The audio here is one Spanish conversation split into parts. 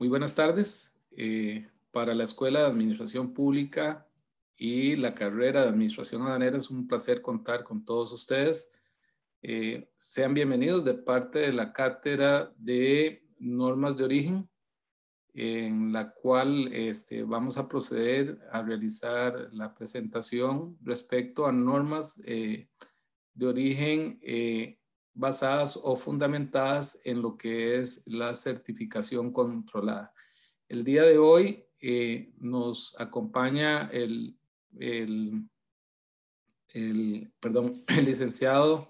Muy buenas tardes. Para la Escuela de Administración Pública y la carrera de Administración Aduanera es un placer contar con todos ustedes. Sean bienvenidos de parte de la Cátedra de Normas de Origen, en la cual vamos a proceder a realizar la presentación respecto a normas de origen basadas o fundamentadas en lo que es la certificación controlada. El día de hoy nos acompaña el licenciado,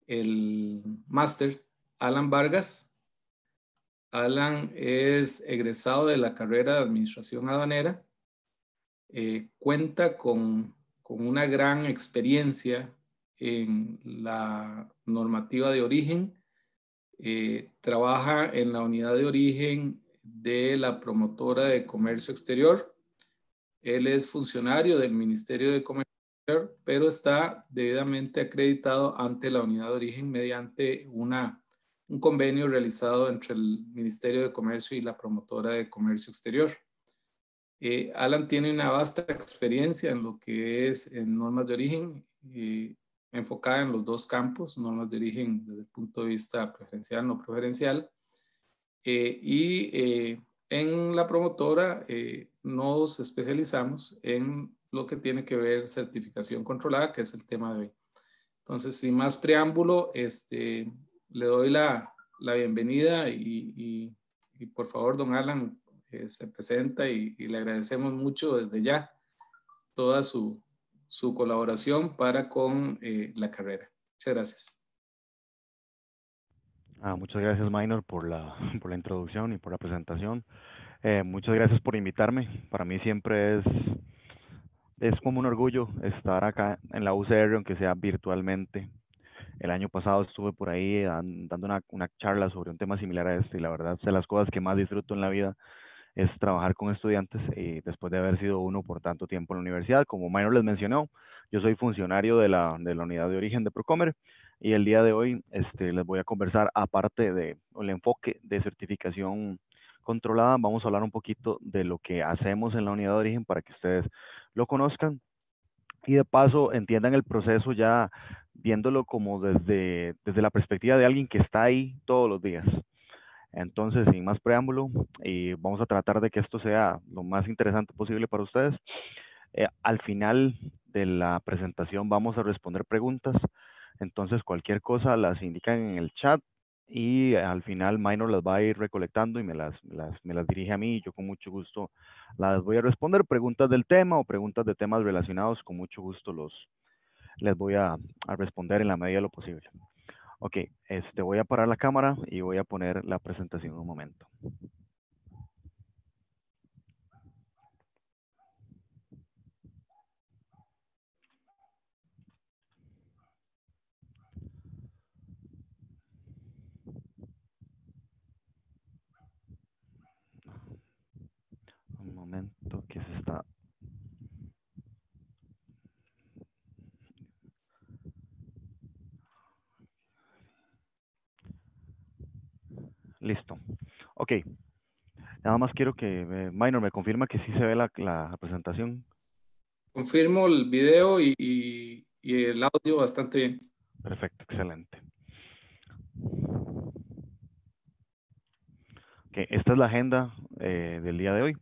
el máster Alan Vargas. Alan es egresado de la carrera de Administración Aduanera. Cuenta con una gran experiencia en la normativa de origen. Trabaja en la unidad de origen de la promotora de comercio exterior. Él es funcionario del Ministerio de Comercio Exterior, pero está debidamente acreditado ante la unidad de origen mediante un convenio realizado entre el Ministerio de Comercio y la promotora de comercio exterior. Alan tiene una vasta experiencia en lo que es en normas de origen, enfocada en los dos campos, normas de origen desde el punto de vista preferencial, no preferencial, en la promotora nos especializamos en lo que tiene que ver certificación controlada, que es el tema de hoy. Entonces, sin más preámbulo, le doy la bienvenida y por favor, don Alan, se presenta y le agradecemos mucho desde ya toda su colaboración para con la carrera. Muchas gracias. Muchas gracias, Minor, por la introducción y por la presentación. Muchas gracias por invitarme. Para mí siempre es como un orgullo estar acá en la UCR, aunque sea virtualmente. El año pasado estuve por ahí dando una charla sobre un tema similar a este, y la verdad, de las cosas que más disfruto en la vida es trabajar con estudiantes, y después de haber sido uno por tanto tiempo en la universidad. Como Minor les mencionó, yo soy funcionario de la unidad de origen de Procomer, y el día de hoy les voy a conversar, aparte del enfoque de certificación controlada, vamos a hablar un poquito de lo que hacemos en la unidad de origen para que ustedes lo conozcan y de paso entiendan el proceso ya viéndolo como desde la perspectiva de alguien que está ahí todos los días. Entonces, sin más preámbulo, y vamos a tratar de que esto sea lo más interesante posible para ustedes. Al final de la presentación vamos a responder preguntas, entonces cualquier cosa las indican en el chat y al final Minor las va a ir recolectando y me las dirige a mí, y yo con mucho gusto las voy a responder. Preguntas del tema o preguntas de temas relacionados, con mucho gusto les voy a responder en la medida de lo posible. Ok, voy a parar la cámara y voy a poner la presentación un momento. Un momento que se está... Listo. Ok. Nada más quiero que Minor me confirma que sí se ve la presentación. Confirmo el video y el audio bastante bien. Perfecto, excelente. Ok, esta es la agenda del día de hoy.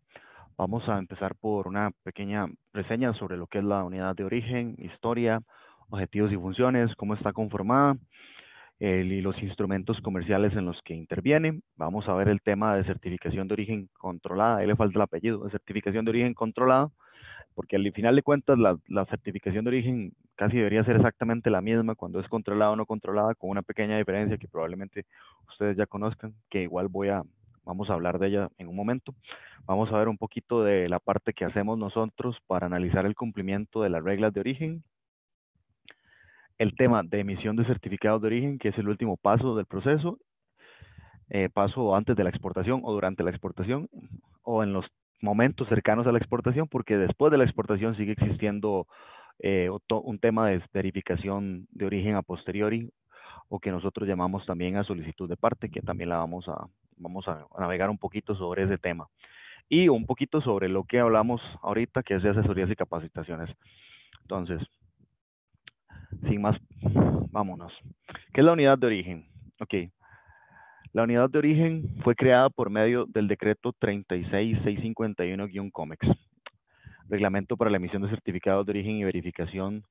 Vamos a empezar por una pequeña reseña sobre lo que es la unidad de origen, historia, objetivos y funciones, cómo está conformada, y los instrumentos comerciales en los que interviene. Vamos a ver el tema de certificación de origen controlada. Ahí le falta el apellido, de certificación de origen controlada, porque al final de cuentas la certificación de origen casi debería ser exactamente la misma cuando es controlada o no controlada, con una pequeña diferencia que probablemente ustedes ya conozcan, que igual vamos a hablar de ella en un momento. Vamos a ver un poquito de la parte que hacemos nosotros para analizar el cumplimiento de las reglas de origen, el tema de emisión de certificados de origen, que es el último paso del proceso, paso antes de la exportación o durante la exportación, o en los momentos cercanos a la exportación, porque después de la exportación sigue existiendo un tema de verificación de origen a posteriori, o que nosotros llamamos también a solicitud de parte, que también la vamos a vamos a navegar un poquito sobre ese tema y un poquito sobre lo que hablamos ahorita, que es de asesorías y capacitaciones. Entonces, sin más, vámonos. ¿Qué es la unidad de origen? Ok, la unidad de origen fue creada por medio del decreto 36651-COMEX, reglamento para la emisión de certificados de origen y verificación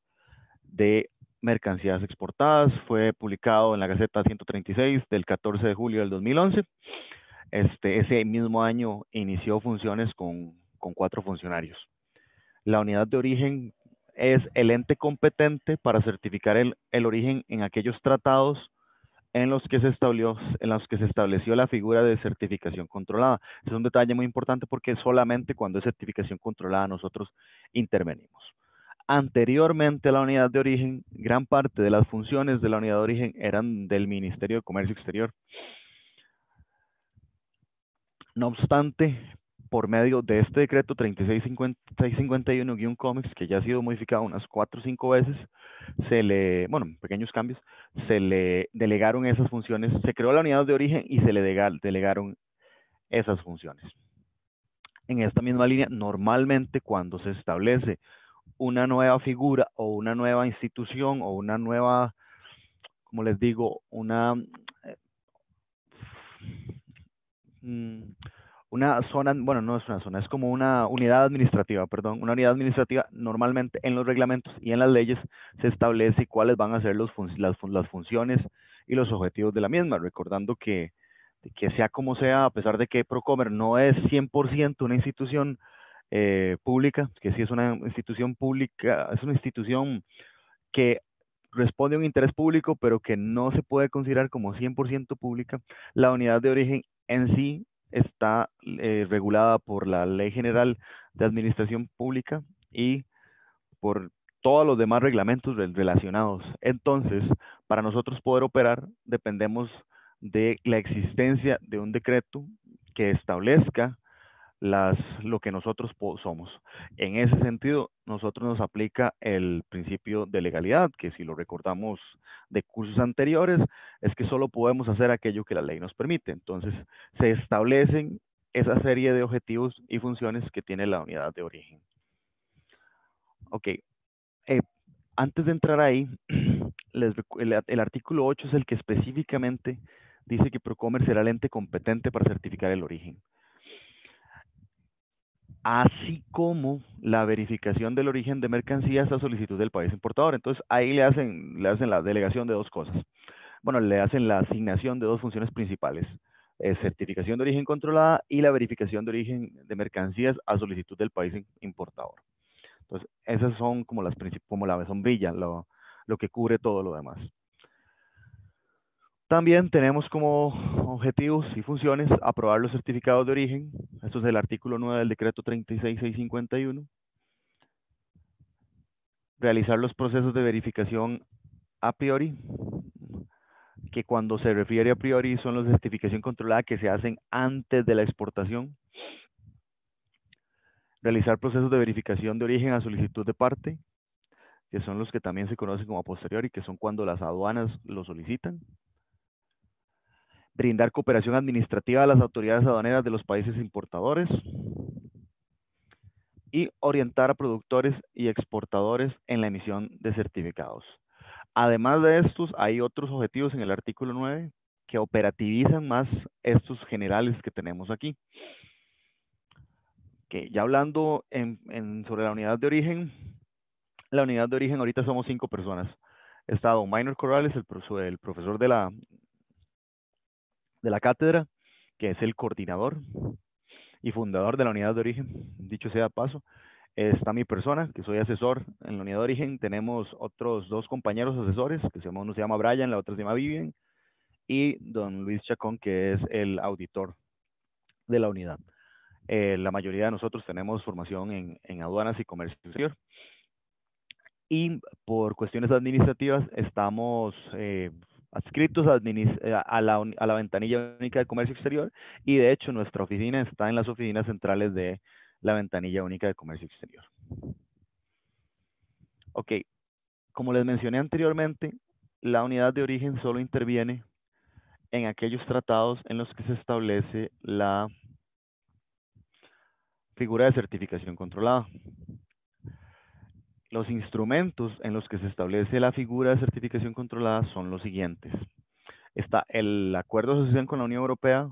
de mercancías exportadas. Fue publicado en la Gaceta 136 del 14 de julio del 2011. Ese mismo año inició funciones con 4 funcionarios. La unidad de origen es el ente competente para certificar el origen en aquellos tratados en los que se estableció la figura de certificación controlada. Es un detalle muy importante porque solamente cuando es certificación controlada nosotros intervenimos. Anteriormente a la unidad de origen, gran parte de las funciones de la unidad de origen eran del Ministerio de Comercio Exterior. No obstante, por medio de este decreto 3651-COMEX, que ya ha sido modificado unas 4 o 5 veces, pequeños cambios, se le delegaron esas funciones, se creó la unidad de origen y se le delegaron esas funciones. En esta misma línea, normalmente cuando se establece una nueva figura o una nueva institución o una nueva, como les digo, una zona, bueno, no es una zona, es como una unidad administrativa, perdón, una unidad administrativa, normalmente en los reglamentos y en las leyes se establece cuáles van a ser las funciones y los objetivos de la misma, recordando que sea como sea, a pesar de que Procomer no es 100% una institución pública, que sí es una institución pública, es una institución que responde a un interés público, pero que no se puede considerar como 100% pública, la unidad de origen en sí está regulada por la Ley General de Administración Pública y por todos los demás reglamentos relacionados. Entonces, para nosotros poder operar, dependemos de la existencia de un decreto que establezca lo que nosotros somos. En ese sentido, nosotros nos aplica el principio de legalidad, que si lo recordamos de cursos anteriores, es que solo podemos hacer aquello que la ley nos permite. Entonces, se establecen esa serie de objetivos y funciones que tiene la unidad de origen. Ok, antes de entrar ahí, el artículo 8 es el que específicamente dice que Procomer será el ente competente para certificar el origen, así como la verificación del origen de mercancías a solicitud del país importador. Entonces, ahí le hacen la delegación de 2 cosas. Bueno, le hacen la asignación de 2 funciones principales, certificación de origen controlada y la verificación de origen de mercancías a solicitud del país importador. Entonces, esas son como como la sombrilla, lo que cubre todo lo demás. También tenemos como objetivos y funciones aprobar los certificados de origen. Esto es el artículo 9 del decreto 36651. Realizar los procesos de verificación a priori, que cuando se refiere a priori son los de certificación controlada que se hacen antes de la exportación. Realizar procesos de verificación de origen a solicitud de parte, que son los que también se conocen como a posteriori, que son cuando las aduanas lo solicitan. Brindar cooperación administrativa a las autoridades aduaneras de los países importadores. Y orientar a productores y exportadores en la emisión de certificados. Además de estos, hay otros objetivos en el artículo 9 que operativizan más estos generales que tenemos aquí. Que ya hablando sobre la unidad de origen ahorita somos 5 personas. Está don Minor Corrales, el profesor de la cátedra, que es el coordinador y fundador de la unidad de origen, dicho sea de paso. Está mi persona, que soy asesor en la unidad de origen. Tenemos otros 2 compañeros asesores, que uno se llama Brian, la otra se llama Vivian, y don Luis Chacón, que es el auditor de la unidad. La mayoría de nosotros tenemos formación en aduanas y comercio exterior. Y por cuestiones administrativas estamos adscritos a la ventanilla única de comercio exterior, y de hecho nuestra oficina está en las oficinas centrales de la ventanilla única de comercio exterior. Ok, como les mencioné anteriormente, la unidad de origen solo interviene en aquellos tratados en los que se establece la figura de certificación controlada. Los instrumentos en los que se establece la figura de certificación controlada son los siguientes. Está el acuerdo de asociación con la Unión Europea,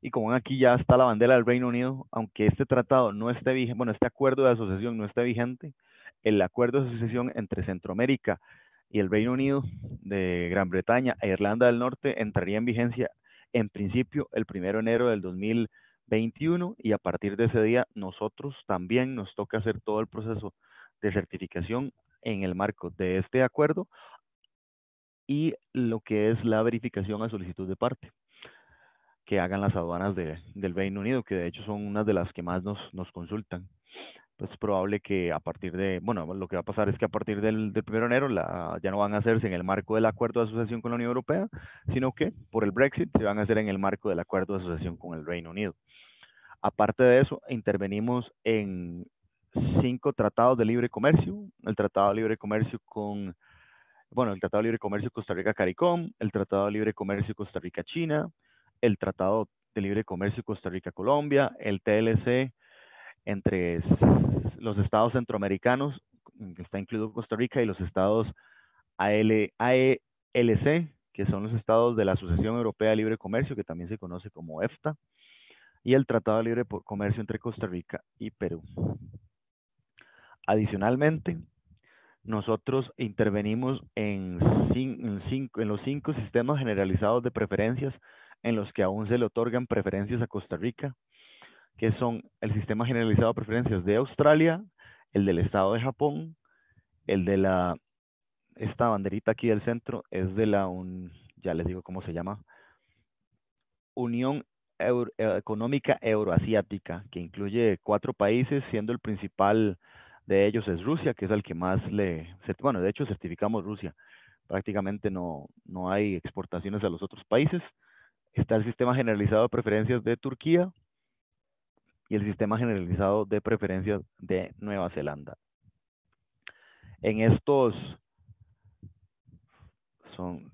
y como ven aquí ya está la bandera del Reino Unido, aunque este tratado no esté vigente, bueno, este acuerdo de asociación no esté vigente, el acuerdo de asociación entre Centroamérica y el Reino Unido de Gran Bretaña e Irlanda del Norte entraría en vigencia en principio el 1 de enero del 2021, y a partir de ese día nosotros también nos toca hacer todo el proceso de certificación en el marco de este acuerdo y lo que es la verificación a solicitud de parte que hagan las aduanas del Reino Unido, que de hecho son unas de las que más nos consultan. Pues es probable que a partir de, bueno, lo que va a pasar es que a partir del 1 de enero ya no van a hacerse en el marco del acuerdo de asociación con la Unión Europea, sino que por el Brexit se van a hacer en el marco del acuerdo de asociación con el Reino Unido. Aparte de eso, intervenimos en 5 tratados de libre comercio: el Tratado de Libre Comercio el Tratado de Libre Comercio Costa Rica-CARICOM, el Tratado de Libre Comercio Costa Rica-China, el Tratado de Libre Comercio Costa Rica-Colombia, el TLC entre los estados centroamericanos, que está incluido Costa Rica, y los estados AELC, que son los estados de la Asociación Europea de Libre Comercio, que también se conoce como EFTA, y el Tratado de Libre Comercio entre Costa Rica y Perú. Adicionalmente, nosotros intervenimos en los 5 sistemas generalizados de preferencias en los que aún se le otorgan preferencias a Costa Rica, que son el sistema generalizado de preferencias de Australia, el del estado de Japón, el de esta banderita aquí del centro es de ya les digo cómo se llama, Unión Económica Euroasiática, que incluye 4 países, siendo el principal de ellos es Rusia, que es el que más bueno, de hecho certificamos Rusia. Prácticamente no hay exportaciones a los otros países. Está el sistema generalizado de preferencias de Turquía y el sistema generalizado de preferencias de Nueva Zelanda. En estos son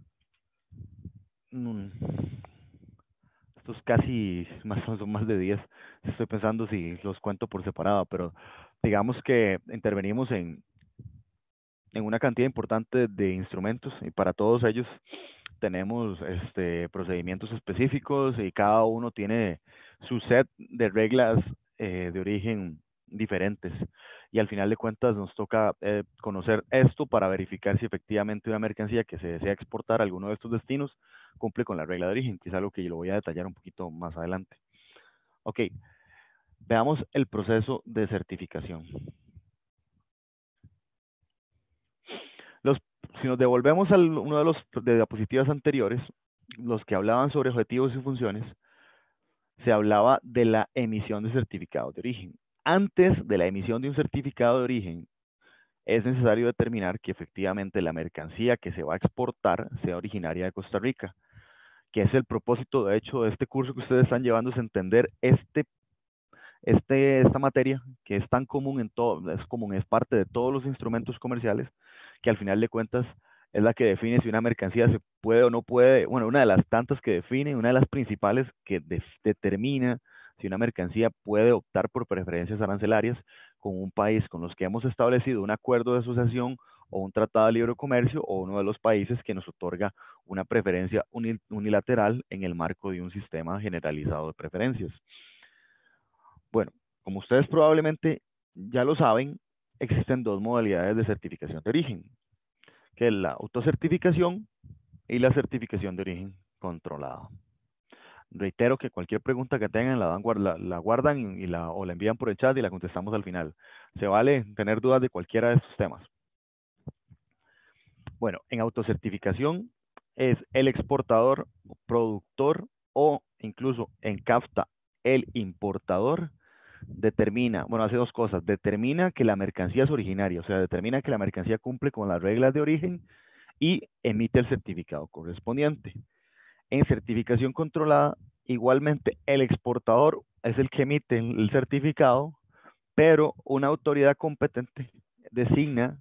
estos casi son más de 10. Estoy pensando si los cuento por separado, pero digamos que intervenimos en una cantidad importante de instrumentos, y para todos ellos tenemos procedimientos específicos, y cada uno tiene su set de reglas de origen diferentes. Y al final de cuentas nos toca conocer esto para verificar si efectivamente una mercancía que se desea exportar a alguno de estos destinos cumple con la regla de origen, que es algo que yo lo voy a detallar un poquito más adelante. Ok, veamos el proceso de certificación. Si nos devolvemos a uno de los diapositivas anteriores, los que hablaban sobre objetivos y funciones, se hablaba de la emisión de certificados de origen. Antes de la emisión de un certificado de origen, es necesario determinar que efectivamente la mercancía que se va a exportar sea originaria de Costa Rica, que es el propósito, de hecho, de este curso que ustedes están llevando, es entender esta materia que es tan común es parte de todos los instrumentos comerciales, que al final de cuentas es la que define si una mercancía se puede o no puede, bueno, una de las tantas que define, una de las principales que determina si una mercancía puede optar por preferencias arancelarias con un país con los que hemos establecido un acuerdo de asociación o un tratado de libre comercio, o uno de los países que nos otorga una preferencia unilateral en el marco de un sistema generalizado de preferencias. Bueno, como ustedes probablemente ya lo saben, existen 2 modalidades de certificación de origen, que es la autocertificación y la certificación de origen controlada. Reitero que cualquier pregunta que tengan la guardan o la envían por el chat y la contestamos al final. Se vale tener dudas de cualquiera de estos temas. Bueno, en autocertificación es el exportador, productor, o incluso en CAFTA el importador determina, bueno, hace 2 cosas: determina que la mercancía es originaria, o sea, determina que la mercancía cumple con las reglas de origen, y emite el certificado correspondiente. En certificación controlada, igualmente el exportador es el que emite el certificado, pero una autoridad competente designa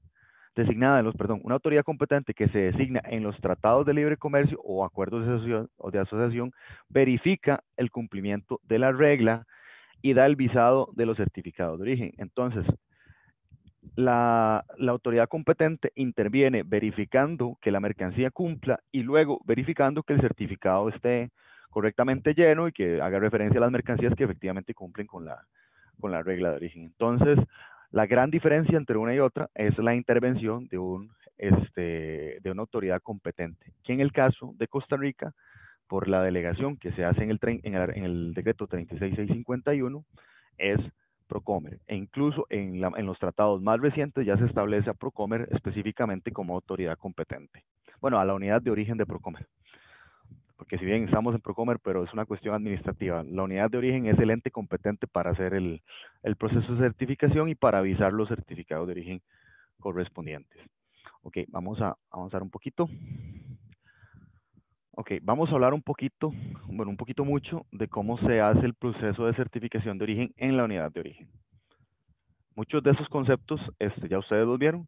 designada en los, perdón, una autoridad competente que se designa en los tratados de libre comercio o acuerdos de asociación, verifica el cumplimiento de la regla y da el visado de los certificados de origen. Entonces, la autoridad competente interviene verificando que la mercancía cumpla y luego verificando que el certificado esté correctamente lleno y que haga referencia a las mercancías que efectivamente cumplen con la regla de origen. Entonces, la gran diferencia entre una y otra es la intervención de una autoridad competente, que en el caso de Costa Rica, por la delegación que se hace en el decreto 36651, es Procomer. E incluso en los tratados más recientes ya se establece a Procomer específicamente como autoridad competente. Bueno, a la unidad de origen de Procomer. Porque si bien estamos en Procomer, pero es una cuestión administrativa. La unidad de origen es el ente competente para hacer el proceso de certificación y para avisar los certificados de origen correspondientes. Ok, vamos a avanzar un poquito. Ok, vamos a hablar un poquito, bueno, un poquito mucho de cómo se hace el proceso de certificación de origen en la unidad de origen. Muchos de esos conceptos ya ustedes los vieron,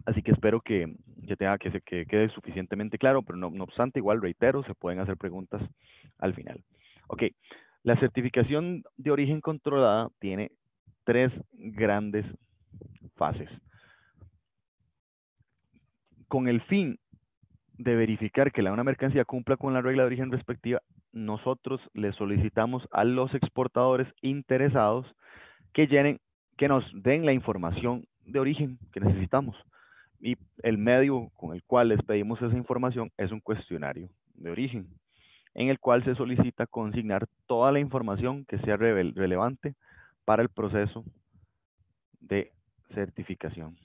así que espero que quede suficientemente claro, pero no obstante, igual reitero, se pueden hacer preguntas al final. Ok, la certificación de origen controlada tiene 3 grandes fases. Con el fin de verificar que una mercancía cumpla con la regla de origen respectiva, nosotros le solicitamos a los exportadores interesados que nos den la información de origen que necesitamos. Y el medio con el cual les pedimos esa información es un cuestionario de origen, en el cual se solicita consignar toda la información que sea relevante para el proceso de certificación.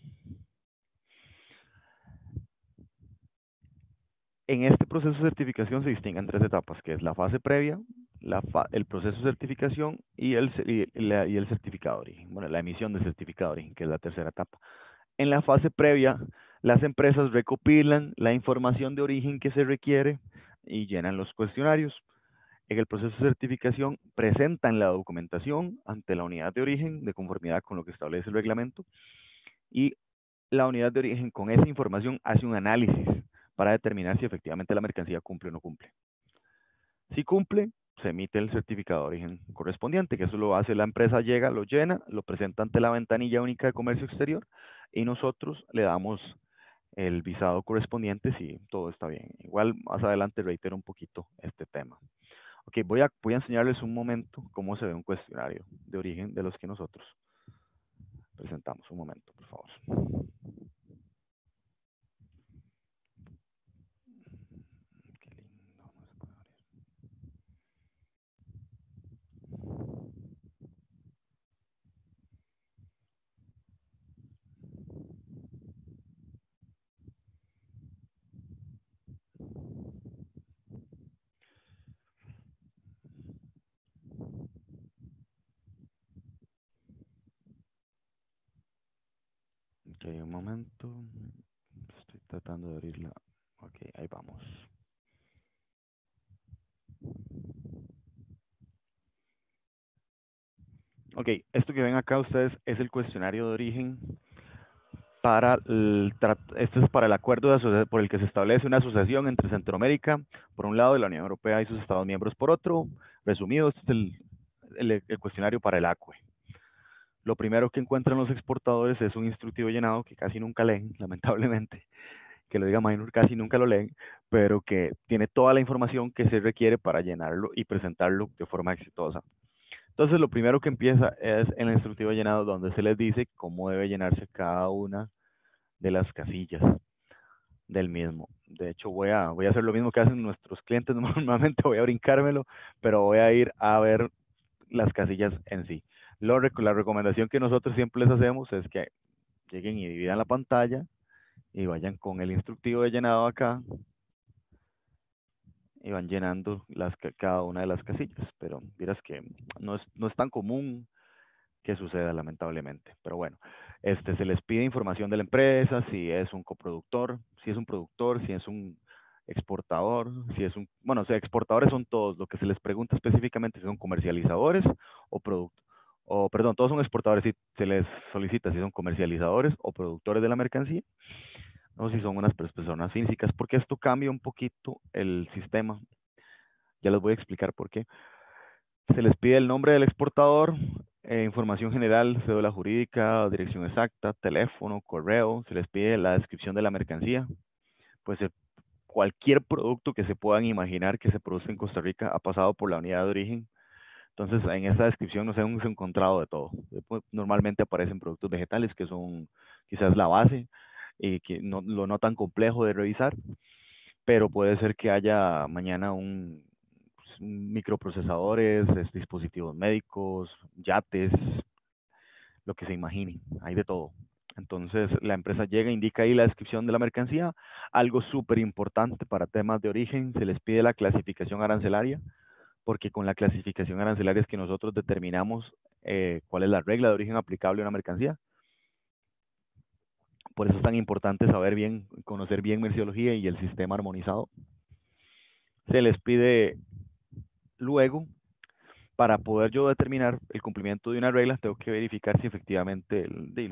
En este proceso de certificación se distinguen 3 etapas, que es la fase previa, el proceso de certificación y el certificado de origen. Bueno, la emisión del certificado de origen, que es la tercera etapa. En la fase previa, las empresas recopilan la información de origen que se requiere y llenan los cuestionarios. En el proceso de certificación, presentan la documentación ante la unidad de origen de conformidad con lo que establece el reglamento y la unidad de origen con esa información hace un análisis para determinar si efectivamente la mercancía cumple o no cumple. Si cumple, se emite el certificado de origen correspondiente, que eso lo hace la empresa, llega, lo llena, lo presenta ante la ventanilla única de comercio exterior y nosotros le damos el visado correspondiente si todo está bien. Igual más adelante reitero un poquito este tema. Ok, voy a enseñarles un momento cómo se ve un cuestionario de origen de los que nosotros presentamos. Un momento, por favor. Qué lindo, no se puede abrir. Ok, un momento. Estoy tratando de abrirla. Ok, ahí vamos. Ok, esto que ven acá ustedes es el cuestionario de origen para este es para el acuerdo por el que se establece una asociación entre Centroamérica, por un lado, y la Unión Europea y sus Estados miembros por otro. Resumido, este es el cuestionario para el ACUE. Lo primero que encuentran los exportadores es un instructivo llenado que casi nunca leen, lamentablemente, que lo diga Minor, casi nunca lo leen, pero que tiene toda la información que se requiere para llenarlo y presentarlo de forma exitosa. Entonces, lo primero que empieza es el instructivo llenado, donde se les dice cómo debe llenarse cada una de las casillas del mismo. De hecho, voy a hacer lo mismo que hacen nuestros clientes normalmente, voy a brincármelo, pero voy a ir a ver las casillas en sí. La recomendación que nosotros siempre les hacemos es que lleguen y dividan la pantalla y vayan con el instructivo de llenado acá y van llenando cada una de las casillas, pero dirás que no es tan común que suceda, lamentablemente. Pero bueno, se les pide información de la empresa, si es un coproductor, si es un productor, si es un exportador, si es bueno, o sea, exportadores son todos, lo que se les pregunta específicamente si son comercializadores o o perdón, todos son exportadores si se les solicita si son comercializadores o productores de la mercancía, o si son unas personas físicas, porque esto cambia un poquito el sistema. Ya les voy a explicar por qué. Se les pide el nombre del exportador, información general, cédula jurídica, dirección exacta, teléfono, correo. Se les pide la descripción de la mercancía. Pues cualquier producto que se puedan imaginar que se produce en Costa Rica ha pasado por la unidad de origen. Entonces, en esa descripción nos hemos encontrado de todo. Normalmente aparecen productos vegetales que son quizás la base y que no tan complejo de revisar, pero puede ser que haya mañana microprocesadores, dispositivos médicos, yates, lo que se imagine, hay de todo. Entonces la empresa llega, indica ahí la descripción de la mercancía, algo súper importante para temas de origen, se les pide la clasificación arancelaria, porque con la clasificación arancelaria es que nosotros determinamos cuál es la regla de origen aplicable a una mercancía. Por eso es tan importante saber bien, conocer bien merciología y el sistema armonizado. Se les pide luego, para poder yo determinar el cumplimiento de una regla, tengo que verificar si efectivamente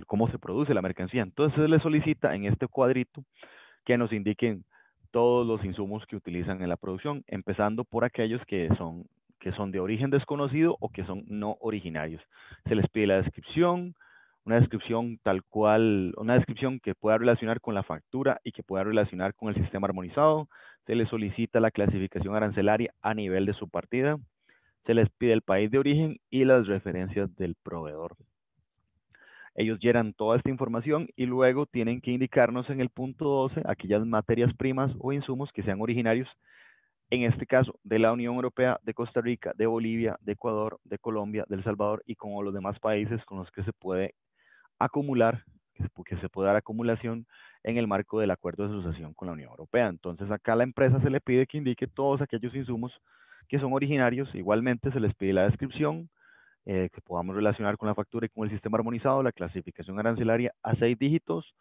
cómo se produce la mercancía. Entonces se le solicita en este cuadrito que nos indiquen todos los insumos que utilizan en la producción, empezando por aquellos que son de origen desconocido o que son no originarios. Se les pide la descripción, una descripción tal cual, una descripción que pueda relacionar con la factura y que pueda relacionar con el sistema armonizado. Se les solicita la clasificación arancelaria a nivel de su partida. Se les pide el país de origen y las referencias del proveedor. Ellos llenan toda esta información y luego tienen que indicarnos en el punto 12 aquellas materias primas o insumos que sean originarios, en este caso de la Unión Europea, de Costa Rica, de Bolivia, de Ecuador, de Colombia, de El Salvador y con los demás países con los que se puede acumular, que se puede dar acumulación en el marco del acuerdo de asociación con la Unión Europea. Entonces acá a la empresa se le pide que indique todos aquellos insumos que son originarios, igualmente se les pide la descripción, que podamos relacionar con la factura y con el sistema armonizado, la clasificación arancelaria a 6 dígitos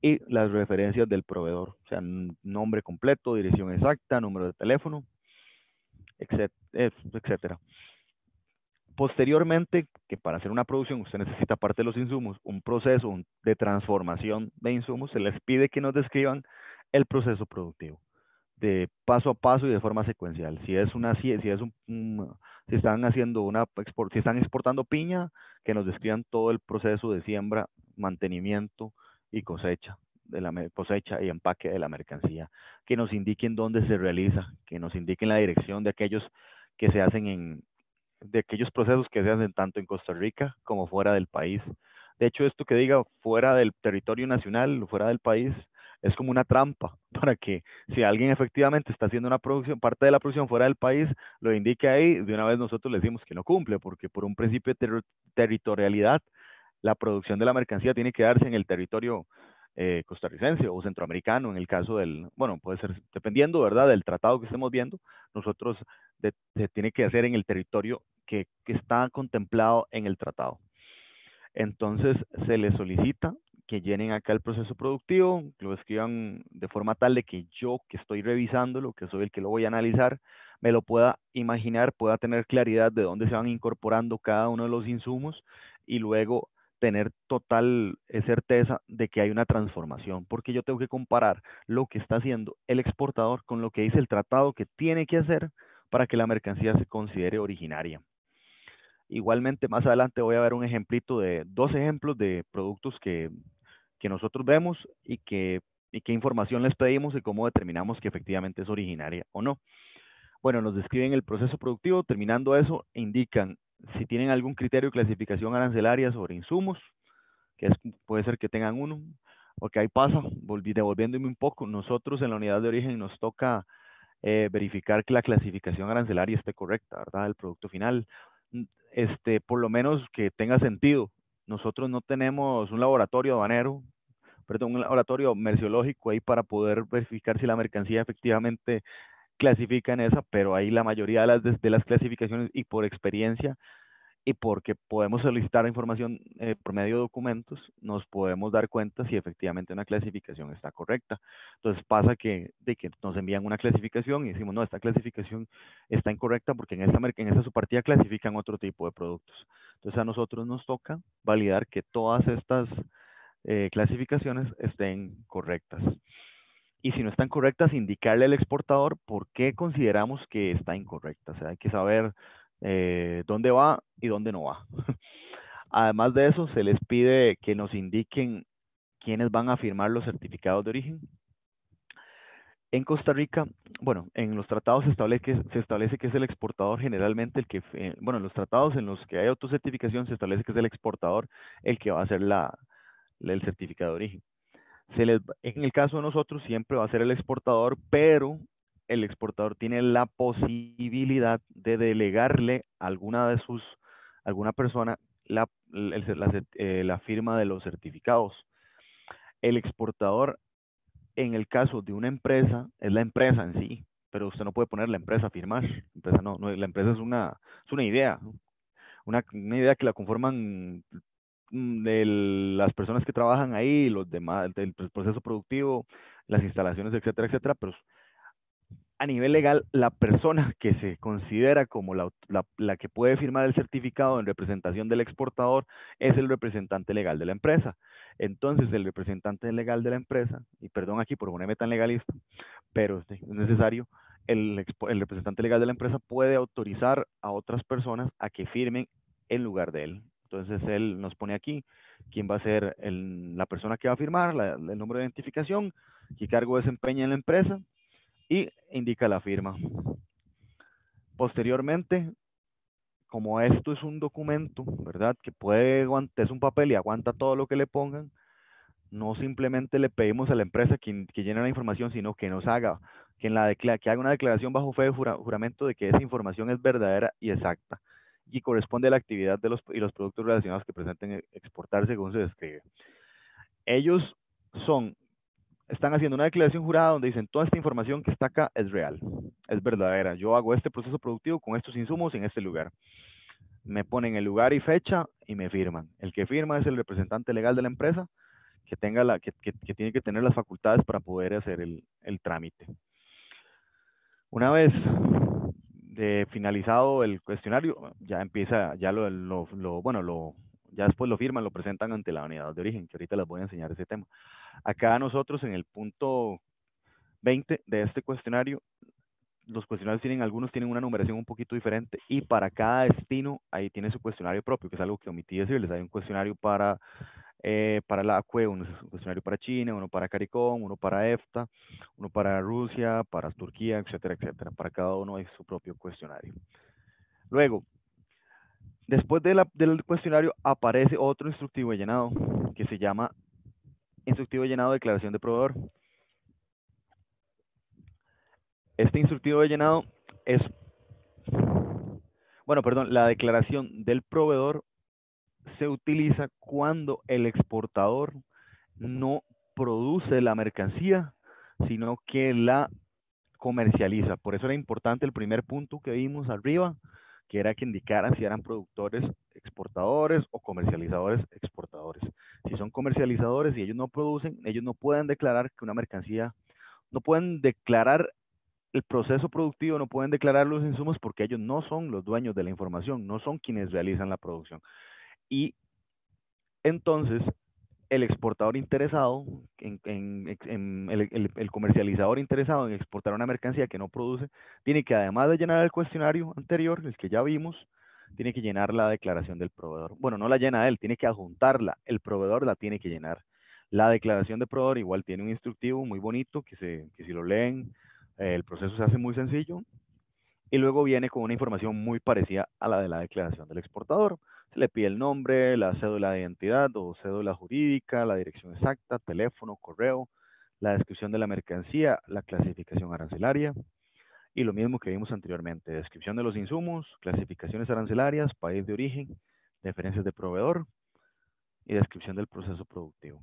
y las referencias del proveedor, o sea, nombre completo, dirección exacta, número de teléfono, etcétera. Posteriormente, que para hacer una producción usted necesita, aparte de los insumos, un proceso de transformación de insumos, se les pide que nos describan el proceso productivo de paso a paso y de forma secuencial. Si están haciendo si están exportando piña, que nos describan todo el proceso de siembra, mantenimiento y cosecha cosecha y empaque de la mercancía, que nos indiquen dónde se realiza, que nos indiquen la dirección de aquellos que se hacen de aquellos procesos que se hacen tanto en Costa Rica como fuera del país. De hecho, esto que diga fuera del territorio nacional o fuera del país es como una trampa para que si alguien efectivamente está haciendo una producción, parte de la producción fuera del país, lo indique ahí, de una vez nosotros le decimos que no cumple, porque por un principio de territorialidad, la producción de la mercancía tiene que darse en el territorio costarricense o centroamericano, en el caso bueno, puede ser, dependiendo, ¿verdad?, del tratado que estemos viendo, nosotros se tiene que hacer en el territorio que está contemplado en el tratado. Entonces se les solicita que llenen acá el proceso productivo, que lo escriban de forma tal de que yo que estoy revisándolo, que soy el que lo voy a analizar, me lo pueda imaginar, pueda tener claridad de dónde se van incorporando cada uno de los insumos y luego tener total certeza de que hay una transformación, porque yo tengo que comparar lo que está haciendo el exportador con lo que dice el tratado que tiene que hacer para que la mercancía se considere originaria. Igualmente, más adelante voy a ver un ejemplito de 2 ejemplos de productos que nosotros vemos y qué información les pedimos y cómo determinamos que efectivamente es originaria o no. Bueno, nos describen el proceso productivo, terminando eso, indican si tienen algún criterio de clasificación arancelaria sobre insumos, que puede ser que tengan uno, porque ahí pasa, devolviéndome un poco, nosotros en la unidad de origen nos toca verificar que la clasificación arancelaria esté correcta, ¿verdad? El producto final, por lo menos que tenga sentido. Nosotros no tenemos un laboratorio aduanero, perdón, un laboratorio merciológico ahí para poder verificar si la mercancía efectivamente clasifica en esa, pero ahí la mayoría de las clasificaciones y por experiencia y porque podemos solicitar información por medio de documentos, nos podemos dar cuenta si efectivamente una clasificación está correcta. Entonces pasa de que nos envían una clasificación y decimos, no, esta clasificación está incorrecta porque en esta subpartida clasifican otro tipo de productos. Entonces a nosotros nos toca validar que todas estas clasificaciones estén correctas. Y si no están correctas, indicarle al exportador por qué consideramos que está incorrecta. O sea, hay que saber dónde va y dónde no va. Además de eso, se les pide que nos indiquen quiénes van a firmar los certificados de origen. En Costa Rica, bueno, en los tratados se establece que es el exportador generalmente el que, bueno, en los tratados en los que hay autocertificación se establece que es el exportador el que va a hacer el certificado de origen. En el caso de nosotros siempre va a ser el exportador, pero el exportador tiene la posibilidad de delegarle a alguna persona la firma de los certificados. El exportador, en el caso de una empresa, es la empresa en sí, pero usted no puede poner la empresa a firmar. La empresa es una idea, ¿no? Una idea que la conforman de las personas que trabajan ahí, los demás, del proceso productivo, las instalaciones, etcétera, etcétera, pero a nivel legal, la persona que se considera como la que puede firmar el certificado en representación del exportador es el representante legal de la empresa. Entonces, el representante legal de la empresa, y perdón aquí por ponerme tan legalista, pero es necesario, el representante legal de la empresa puede autorizar a otras personas a que firmen en lugar de él. Entonces, él nos pone aquí quién va a ser la persona que va a firmar, el número de identificación, qué cargo desempeña en la empresa y indica la firma. Posteriormente, como esto es un documento, ¿verdad? Que es un papel y aguanta todo lo que le pongan, no simplemente le pedimos a la empresa que llene la información, sino que nos haga, que haga una declaración bajo fe de juramento de que esa información es verdadera y exacta y corresponde a la actividad y los productos relacionados que presenten exportar según se describe. Ellos son están haciendo una declaración jurada donde dicen toda esta información que está acá es real, es verdadera. Yo hago este proceso productivo con estos insumos en este lugar. Me ponen el lugar y fecha y me firman. El que firma es el representante legal de la empresa que tiene que tener las facultades para poder hacer el trámite. Una vez finalizado el cuestionario, ya empieza, ya ya después lo firman, lo presentan ante la unidad de origen, que ahorita les voy a enseñar ese tema. Acá nosotros en el punto 20 de este cuestionario, los cuestionarios algunos tienen una numeración un poquito diferente y para cada destino ahí tiene su cuestionario propio, que es algo que omití decirles. Hay un cuestionario para la ACUE, un cuestionario para China, uno para CARICOM, uno para EFTA, uno para Rusia, para Turquía, etcétera, etcétera. Para cada uno hay su propio cuestionario. Luego, después del cuestionario aparece otro instructivo de llenado que se llama instructivo de llenado de declaración de proveedor. Este instructivo de llenado es, la declaración del proveedor se utiliza cuando el exportador no produce la mercancía, sino que la comercializa. Por eso era importante el primer punto que vimos arriba, que era que indicaran si eran productores exportadores o comercializadores exportadores. Si son comercializadores y ellos no producen, ellos no pueden declarar que una mercancía, no pueden declarar el proceso productivo, no pueden declarar los insumos porque ellos no son los dueños de la información, no son quienes realizan la producción. Y entonces el exportador interesado, el comercializador interesado en exportar una mercancía que no produce, tiene que, además de llenar el cuestionario anterior, el que ya vimos, tiene que llenar la declaración del proveedor. Bueno, no la llena él, tiene que adjuntarla, el proveedor la tiene que llenar. La declaración de proveedor igual tiene un instructivo muy bonito que si lo leen, el proceso se hace muy sencillo y luego viene con una información muy parecida a la de la declaración del exportador. Se le pide el nombre, la cédula de identidad o cédula jurídica, la dirección exacta, teléfono, correo, la descripción de la mercancía, la clasificación arancelaria y lo mismo que vimos anteriormente, descripción de los insumos, clasificaciones arancelarias, país de origen, referencias de proveedor y descripción del proceso productivo.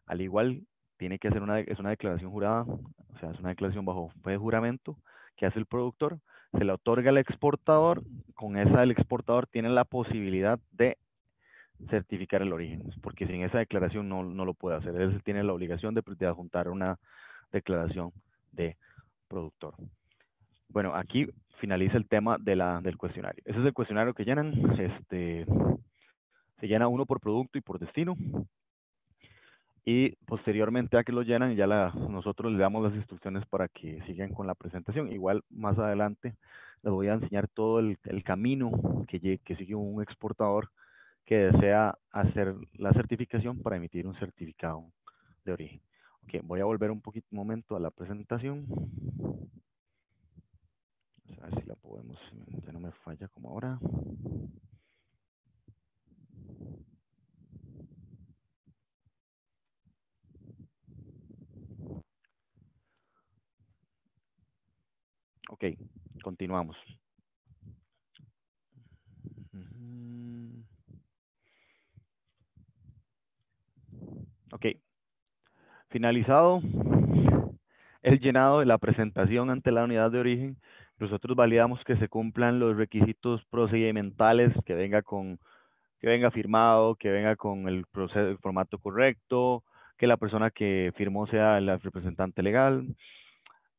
Al igual, tiene que hacer es una declaración jurada, o sea, es una declaración bajo fe de juramento que hace el productor, se le otorga al exportador. Con esa el exportador tiene la posibilidad de certificar el origen, porque sin esa declaración no lo puede hacer. Él tiene la obligación de adjuntar una declaración de productor. Bueno, aquí finaliza el tema del cuestionario. Ese es el cuestionario que llenan. Se llena uno por producto y por destino. Y posteriormente a que lo llenan, ya nosotros les damos las instrucciones para que sigan con la presentación. Igual más adelante les voy a enseñar todo el camino que sigue un exportador que desea hacer la certificación para emitir un certificado de origen. Ok, voy a volver un momento a la presentación. A ver si la podemos, ya no me falla como ahora. Ok, continuamos. Ok, finalizado el llenado de la presentación ante la unidad de origen, nosotros validamos que se cumplan los requisitos procedimentales, que venga firmado, que venga con el formato correcto, que la persona que firmó sea la representante legal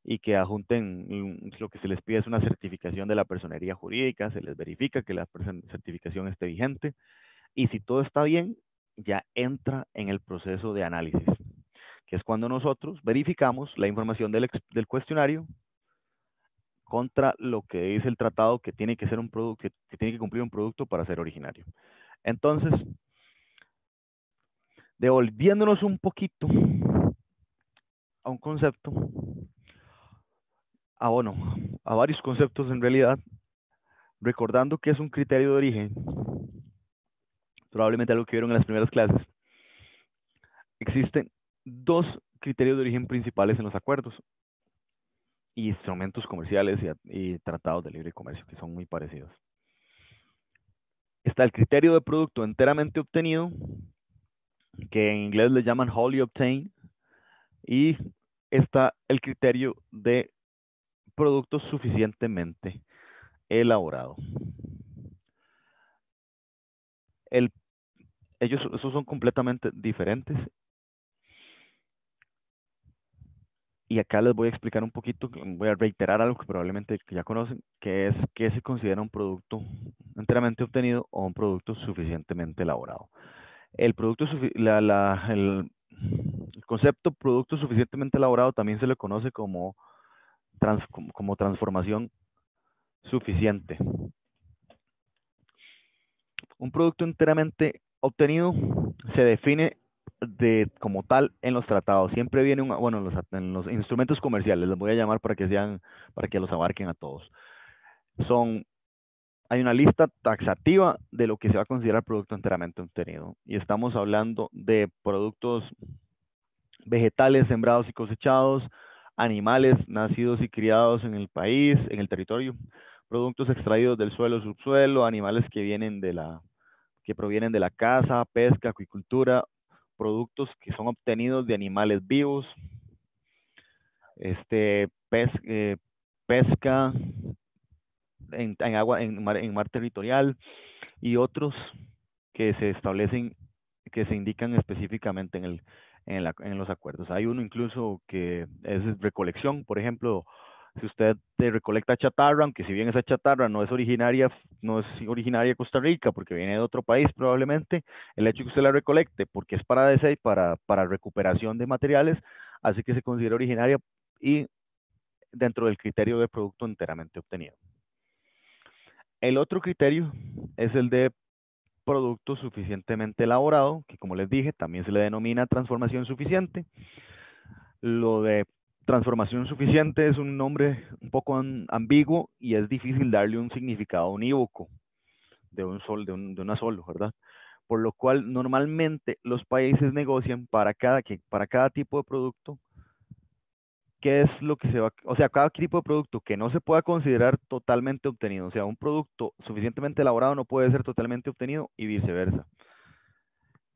y que adjunten lo que se les pide es una certificación de la personería jurídica, se les verifica que la certificación esté vigente y si todo está bien, ya entra en el proceso de análisis, que es cuando nosotros verificamos la información del cuestionario contra lo que dice el tratado que tiene que ser un producto, que tiene que cumplir un producto para ser originario. Entonces, devolviéndonos un poquito a un concepto, a varios conceptos en realidad, recordando que es un criterio de origen, probablemente algo que vieron en las primeras clases, existen dos criterios de origen principales en los acuerdos y instrumentos comerciales y tratados de libre comercio, que son muy parecidos. Está el criterio de producto enteramente obtenido, que en inglés le llaman wholly obtained, y está el criterio de producto suficientemente elaborado. Esos son completamente diferentes. Y acá les voy a explicar un poquito, voy a reiterar algo que probablemente ya conocen, que es que se considera un producto enteramente obtenido o un producto suficientemente elaborado. El concepto producto suficientemente elaborado también se le conoce como transformación suficiente. Un producto enteramente obtenido se define como tal en los tratados. Siempre viene en los instrumentos comerciales, les voy a llamar para que los abarquen a todos. Hay una lista taxativa de lo que se va a considerar producto enteramente obtenido. Y estamos hablando de productos vegetales sembrados y cosechados, animales nacidos y criados en el país, en el territorio, productos extraídos del suelo, subsuelo, animales que provienen de la caza, pesca, acuicultura, productos que son obtenidos de animales vivos, pesca en agua, en mar territorial, y otros que se establecen, que se indican específicamente en los acuerdos. Hay uno incluso que es recolección, por ejemplo, si usted recolecta chatarra, aunque si bien esa chatarra no es originaria de Costa Rica, porque viene de otro país probablemente, el hecho de que usted la recolecte, porque es para recuperación de materiales, hace que se considere originaria y dentro del criterio de producto enteramente obtenido. El otro criterio es el de producto suficientemente elaborado, que como les dije, también se le denomina transformación suficiente. Lo de transformación suficiente es un nombre un poco ambiguo y es difícil darle un significado unívoco de una sola, ¿verdad? Por lo cual normalmente los países negocian para cada tipo de producto qué es lo que cada tipo de producto que no se pueda considerar totalmente obtenido, o sea, un producto suficientemente elaborado no puede ser totalmente obtenido y viceversa.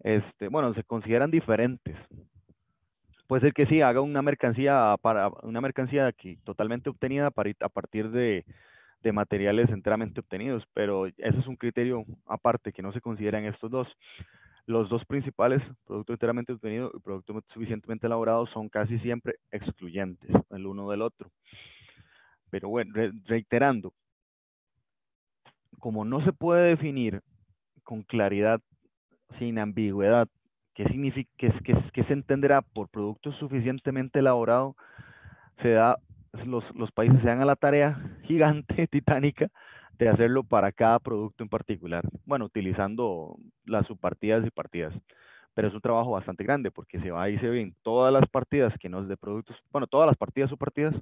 Se consideran diferentes, Puede ser que sí, haga una mercancía totalmente obtenida a partir de materiales enteramente obtenidos, pero ese es un criterio aparte que no se considera en estos dos. Los dos principales, producto enteramente obtenido y producto suficientemente elaborado, son casi siempre excluyentes el uno del otro. Pero bueno, reiterando, como no se puede definir con claridad, sin ambigüedad, qué significa, qué se entenderá por producto suficientemente elaborado, los países se dan a la tarea gigante, titánica, de hacerlo para cada producto en particular. Bueno, utilizando las subpartidas y partidas. Pero es un trabajo bastante grande porque se va y se ven todas las partidas que no es de productos, bueno, todas las partidas subpartidas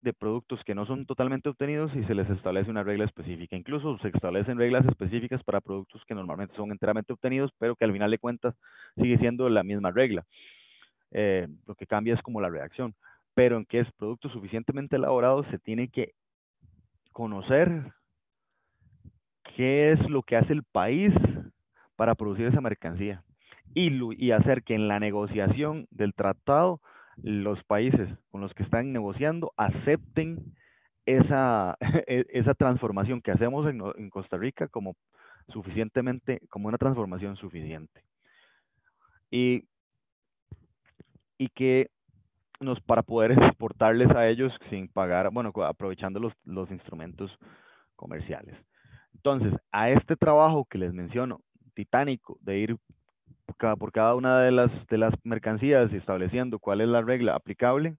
de productos que no son totalmente obtenidos y se les establece una regla específica. Incluso se establecen reglas específicas para productos que normalmente son enteramente obtenidos, pero que al final de cuentas sigue siendo la misma regla. Lo que cambia es como la reacción. Pero en que es producto suficientemente elaborado, se tiene que conocer qué es lo que hace el país para producir esa mercancía y hacer que en la negociación del tratado los países con los que están negociando acepten esa, esa transformación que hacemos en Costa Rica como como una transformación suficiente. Y que para poder exportarles a ellos sin pagar, bueno, aprovechando los instrumentos comerciales. Entonces, a este trabajo que les menciono, titánico, de ir por cada una de las mercancías y estableciendo cuál es la regla aplicable,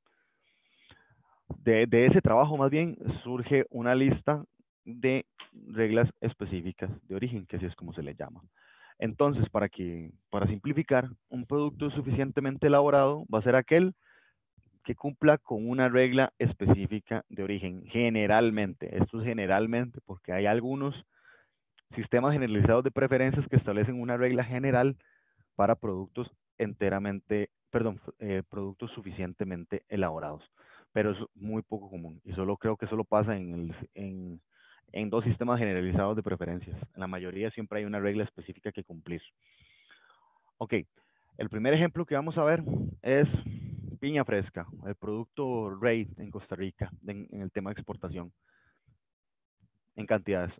de ese trabajo más bien surge una lista de reglas específicas de origen, que así es como se le llama. Entonces, para simplificar, un producto suficientemente elaborado va a ser aquel que cumpla con una regla específica de origen, generalmente. Esto es generalmente porque hay algunos sistemas generalizados de preferencias que establecen una regla general para productos productos suficientemente elaborados. Pero es muy poco común y creo que solo pasa en dos sistemas generalizados de preferencias. En la mayoría siempre hay una regla específica que cumplir. Ok, el primer ejemplo que vamos a ver es piña fresca, el producto rey en Costa Rica, en el tema de exportación, en cantidades.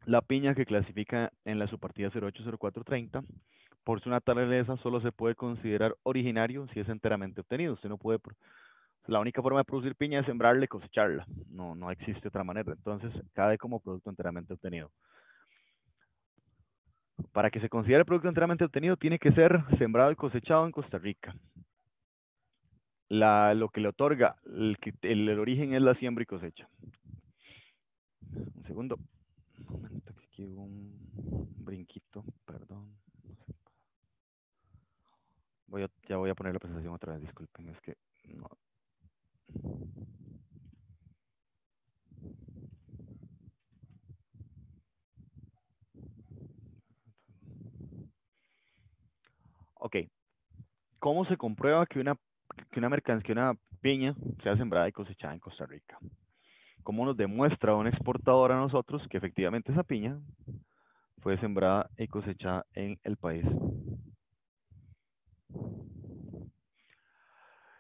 La piña que clasifica en la subpartida 080430, por su naturaleza, solo se puede considerar originario si es enteramente obtenido. Usted no puede, la única forma de producir piña es sembrarla y cosecharla. No existe otra manera. Entonces, cae como producto enteramente obtenido. Para que se considere producto enteramente obtenido, tiene que ser sembrado y cosechado en Costa Rica. Lo que le otorga el origen es la siembra y cosecha. Un segundo. Un momento, aquí hubo un brinquito, perdón. Ya voy a poner la presentación otra vez, disculpen, es que no. Ok, ¿cómo se comprueba que una piña sea sembrada y cosechada en Costa Rica? ¿Cómo nos demuestra un exportador a nosotros que efectivamente esa piña fue sembrada y cosechada en el país?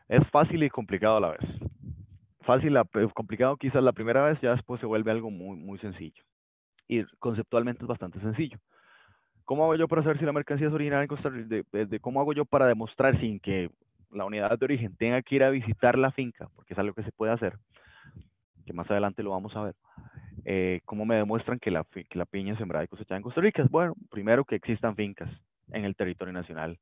Es fácil y complicado a la vez. Complicado quizás la primera vez, ya después se vuelve algo muy, muy sencillo. Y conceptualmente es bastante sencillo. ¿Cómo hago yo para saber si la mercancía es originaria en Costa Rica? ¿Cómo hago yo para demostrar sin que la unidad de origen tenga que ir a visitar la finca? Porque es algo que se puede hacer, que más adelante lo vamos a ver. ¿Cómo me demuestran que la piña es sembrada y cosechada en Costa Rica? Bueno, primero que existan fincas en el territorio nacional.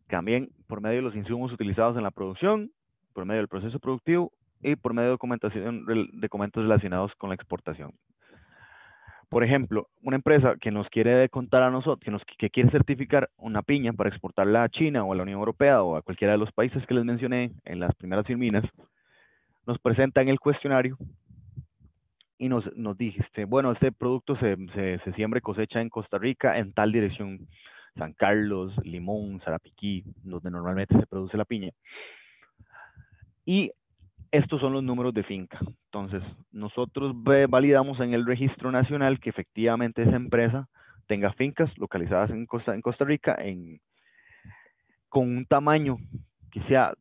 También por medio de los insumos utilizados en la producción, por medio del proceso productivo y por medio de documentación de documentos relacionados con la exportación. Por ejemplo, una empresa que nos quiere contar a nosotros, que quiere certificar una piña para exportarla a China o a la Unión Europea o a cualquiera de los países que les mencioné en las primeras filminas, nos presenta en el cuestionario y nos dijiste, bueno, este producto se siembra y cosecha en Costa Rica en tal dirección, San Carlos, Limón, Sarapiquí, donde normalmente se produce la piña. Y estos son los números de finca. Entonces, nosotros validamos en el registro nacional que efectivamente esa empresa tenga fincas localizadas en Costa Rica, en con un tamaño que sea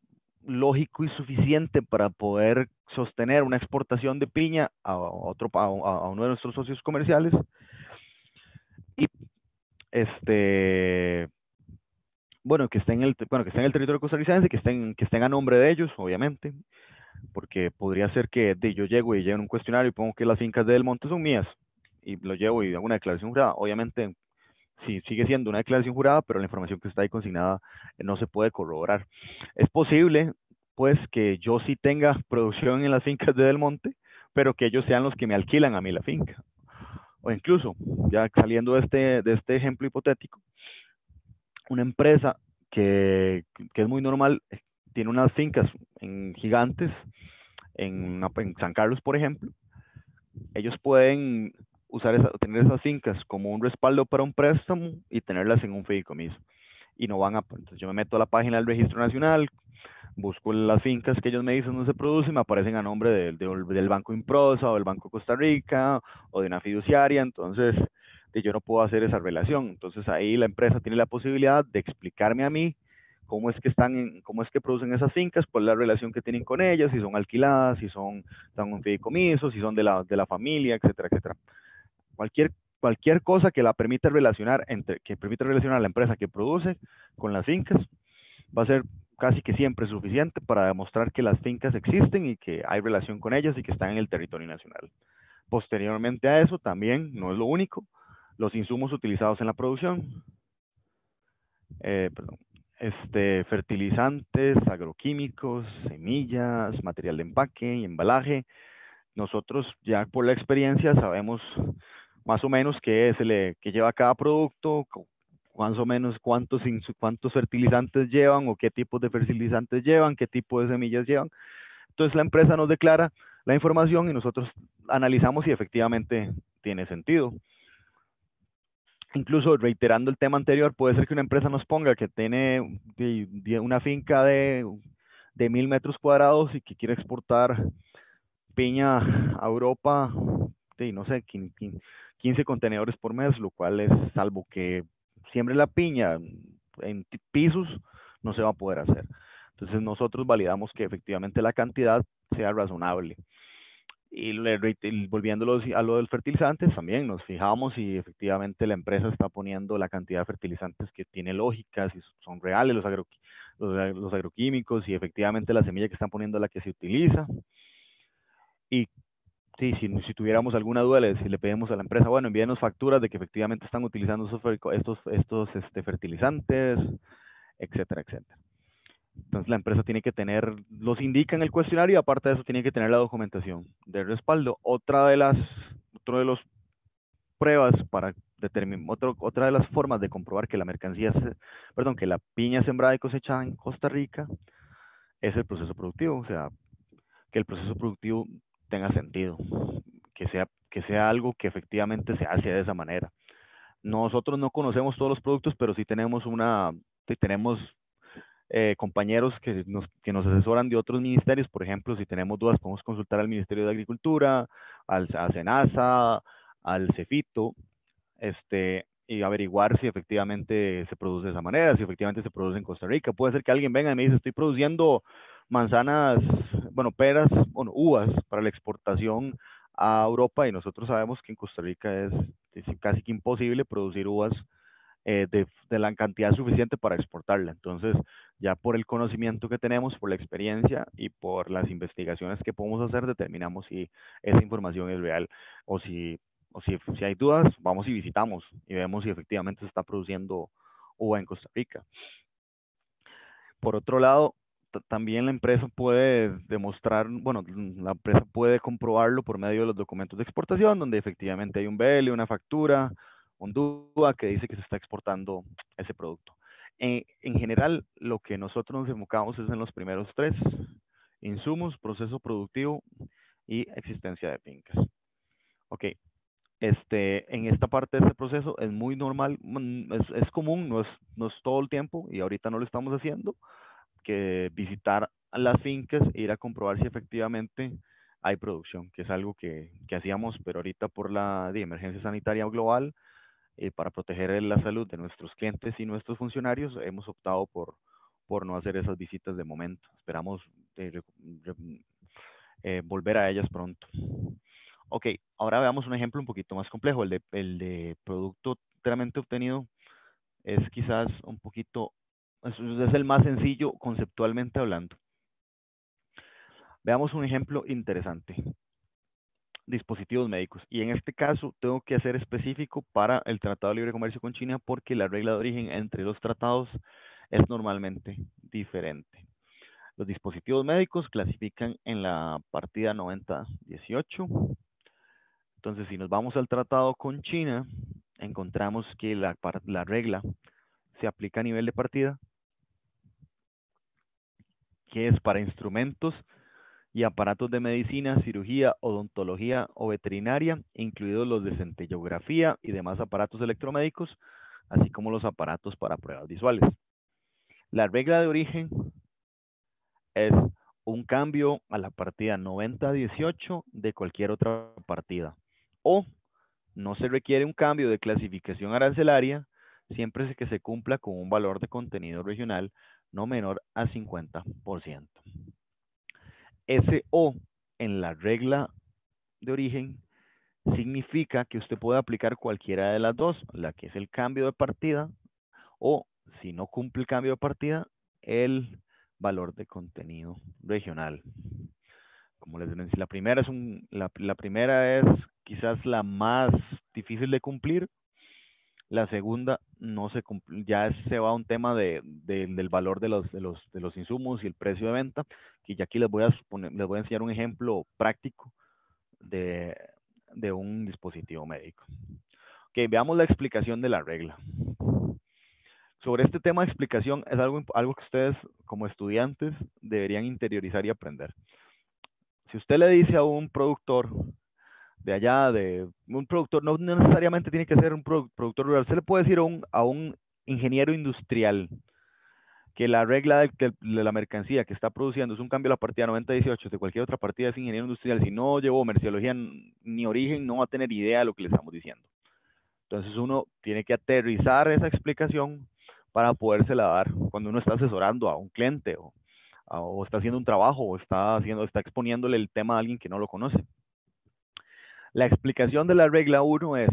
lógico y suficiente para poder sostener una exportación de piña a uno de nuestros socios comerciales. Y bueno, que estén que esté en el territorio costarricense, que estén a nombre de ellos, obviamente, porque podría ser que yo llego y llevo un cuestionario y pongo que las fincas de Del Monte son mías, y lo llevo y hago una declaración jurada. Obviamente, sí, sigue siendo una declaración jurada, pero la información que está ahí consignada no se puede corroborar. Es posible, pues, que yo sí tenga producción en las fincas de Del Monte, pero que ellos sean los que me alquilan a mí la finca. O incluso, ya saliendo de este ejemplo hipotético, una empresa que es muy normal, tiene unas fincas en Gigantes, en San Carlos, por ejemplo. Ellos pueden tener esas fincas como un respaldo para un préstamo y tenerlas en un fideicomiso. Y no van a, entonces yo me meto a la página del Registro Nacional, busco las fincas que ellos me dicen donde se producen, me aparecen a nombre del Banco Improsa o del Banco Costa Rica o de una fiduciaria, entonces yo no puedo hacer esa relación. Entonces ahí la empresa tiene la posibilidad de explicarme a mí cómo es que cómo es que producen esas fincas, cuál es la relación que tienen con ellas, si son alquiladas, si están en fideicomiso, si son de la familia, etcétera, etcétera. Cualquier, cualquier cosa que que permita relacionar a la empresa que produce con las fincas va a ser casi que siempre suficiente para demostrar que las fincas existen y que hay relación con ellas y que están en el territorio nacional. Posteriormente a eso, también, no es lo único, los insumos utilizados en la producción, perdón, fertilizantes, agroquímicos, semillas, material de empaque y embalaje. Nosotros ya por la experiencia sabemos más o menos qué lleva cada producto, más o menos cuántos fertilizantes llevan o qué tipos de fertilizantes llevan, qué tipo de semillas llevan. Entonces la empresa nos declara la información y nosotros analizamos si efectivamente tiene sentido. Incluso reiterando el tema anterior, puede ser que una empresa nos ponga que tiene una finca de 1000 metros cuadrados y que quiere exportar piña a Europa, no sé, 15 contenedores por mes, lo cual es, salvo que siembre la piña en pisos, no se va a poder hacer. Entonces nosotros validamos que efectivamente la cantidad sea razonable. Y volviendo a lo del fertilizantes, también nos fijamos si efectivamente la empresa está poniendo la cantidad de fertilizantes que tiene lógica, si son reales los agroquímicos, si efectivamente la semilla que están poniendo es la que se utiliza. Y sí, si tuviéramos alguna duda, si le pedimos a la empresa, bueno, envíenos facturas de que efectivamente están utilizando estos fertilizantes, etcétera, etcétera. Entonces la empresa tiene que los indica en el cuestionario y aparte de eso tiene que tener la documentación de respaldo. Otra de las pruebas para determinar, otra de las formas de comprobar que que la piña sembrada y cosechada en Costa Rica es el proceso productivo, o sea, que el proceso productivo tenga sentido, que sea algo que efectivamente se hace de esa manera. Nosotros no conocemos todos los productos, pero sí tenemos compañeros que nos asesoran de otros ministerios. Por ejemplo, si tenemos dudas, podemos consultar al Ministerio de Agricultura, a SENASA, al CEFITO, y averiguar si efectivamente se produce de esa manera, si efectivamente se produce en Costa Rica. Puede ser que alguien venga y me dice, estoy produciendo manzanas, bueno, peras, bueno, uvas para la exportación a Europa y nosotros sabemos que en Costa Rica es casi que imposible producir uvas de la cantidad suficiente para exportarla. Entonces, ya por el conocimiento que tenemos, por la experiencia y por las investigaciones que podemos hacer, determinamos si esa información es real o si hay dudas, vamos y visitamos y vemos si efectivamente se está produciendo uva en Costa Rica. Por otro lado, también la empresa puede demostrar, bueno, la empresa puede comprobarlo por medio de los documentos de exportación, donde efectivamente hay un BL, una factura, un DUA que dice que se está exportando ese producto. En general, lo que nosotros nos enfocamos es en los primeros tres: insumos, proceso productivo y existencia de fincas. Ok, en esta parte de este proceso es muy normal, es común, no es todo el tiempo y ahorita no lo estamos haciendo, que visitar a las fincas e ir a comprobar si efectivamente hay producción, que es algo que hacíamos, pero ahorita por la emergencia sanitaria global, para proteger la salud de nuestros clientes y nuestros funcionarios, hemos optado por no hacer esas visitas de momento. Esperamos volver a ellas pronto. Ok, ahora veamos un ejemplo un poquito más complejo. El de producto enteramente obtenido es quizás un poquito, es el más sencillo conceptualmente hablando. Veamos un ejemplo interesante. Dispositivos médicos. Y en este caso tengo que hacer específico para el Tratado de Libre Comercio con China porque la regla de origen entre los tratados es normalmente diferente. Los dispositivos médicos clasifican en la partida 9018. Entonces, si nos vamos al tratado con China, encontramos que la regla se aplica a nivel de partida, que es para instrumentos y aparatos de medicina, cirugía, odontología o veterinaria, incluidos los de centellografía y demás aparatos electromédicos, así como los aparatos para pruebas visuales. La regla de origen es un cambio a la partida 9018 de cualquier otra partida. O no se requiere un cambio de clasificación arancelaria siempre que se cumpla con un valor de contenido regional no menor a 50%. Ese O en la regla de origen significa que usted puede aplicar cualquiera de las dos, la que es el cambio de partida o, si no cumple el cambio de partida, el valor de contenido regional. Como les decía, la primera es quizás la más difícil de cumplir. La segunda no se cumple, ya se va a un tema del valor de los insumos y el precio de venta, que ya aquí les voy a enseñar un ejemplo práctico de un dispositivo médico. Ok, veamos la explicación de la regla. Sobre este tema de explicación es algo que ustedes como estudiantes deberían interiorizar y aprender. Si usted le dice a un productor de allá, de un productor, no necesariamente tiene que ser un productor rural, usted le puede decir a un ingeniero industrial que la regla de la mercancía que está produciendo es un cambio a la partida 9018 de cualquier otra partida, es ingeniero industrial. Si no llevó merciología ni origen, no va a tener idea de lo que le estamos diciendo. Entonces uno tiene que aterrizar esa explicación para podérsela dar cuando uno está asesorando a un cliente o está haciendo un trabajo o está exponiéndole el tema a alguien que no lo conoce. La explicación de la regla 1 es: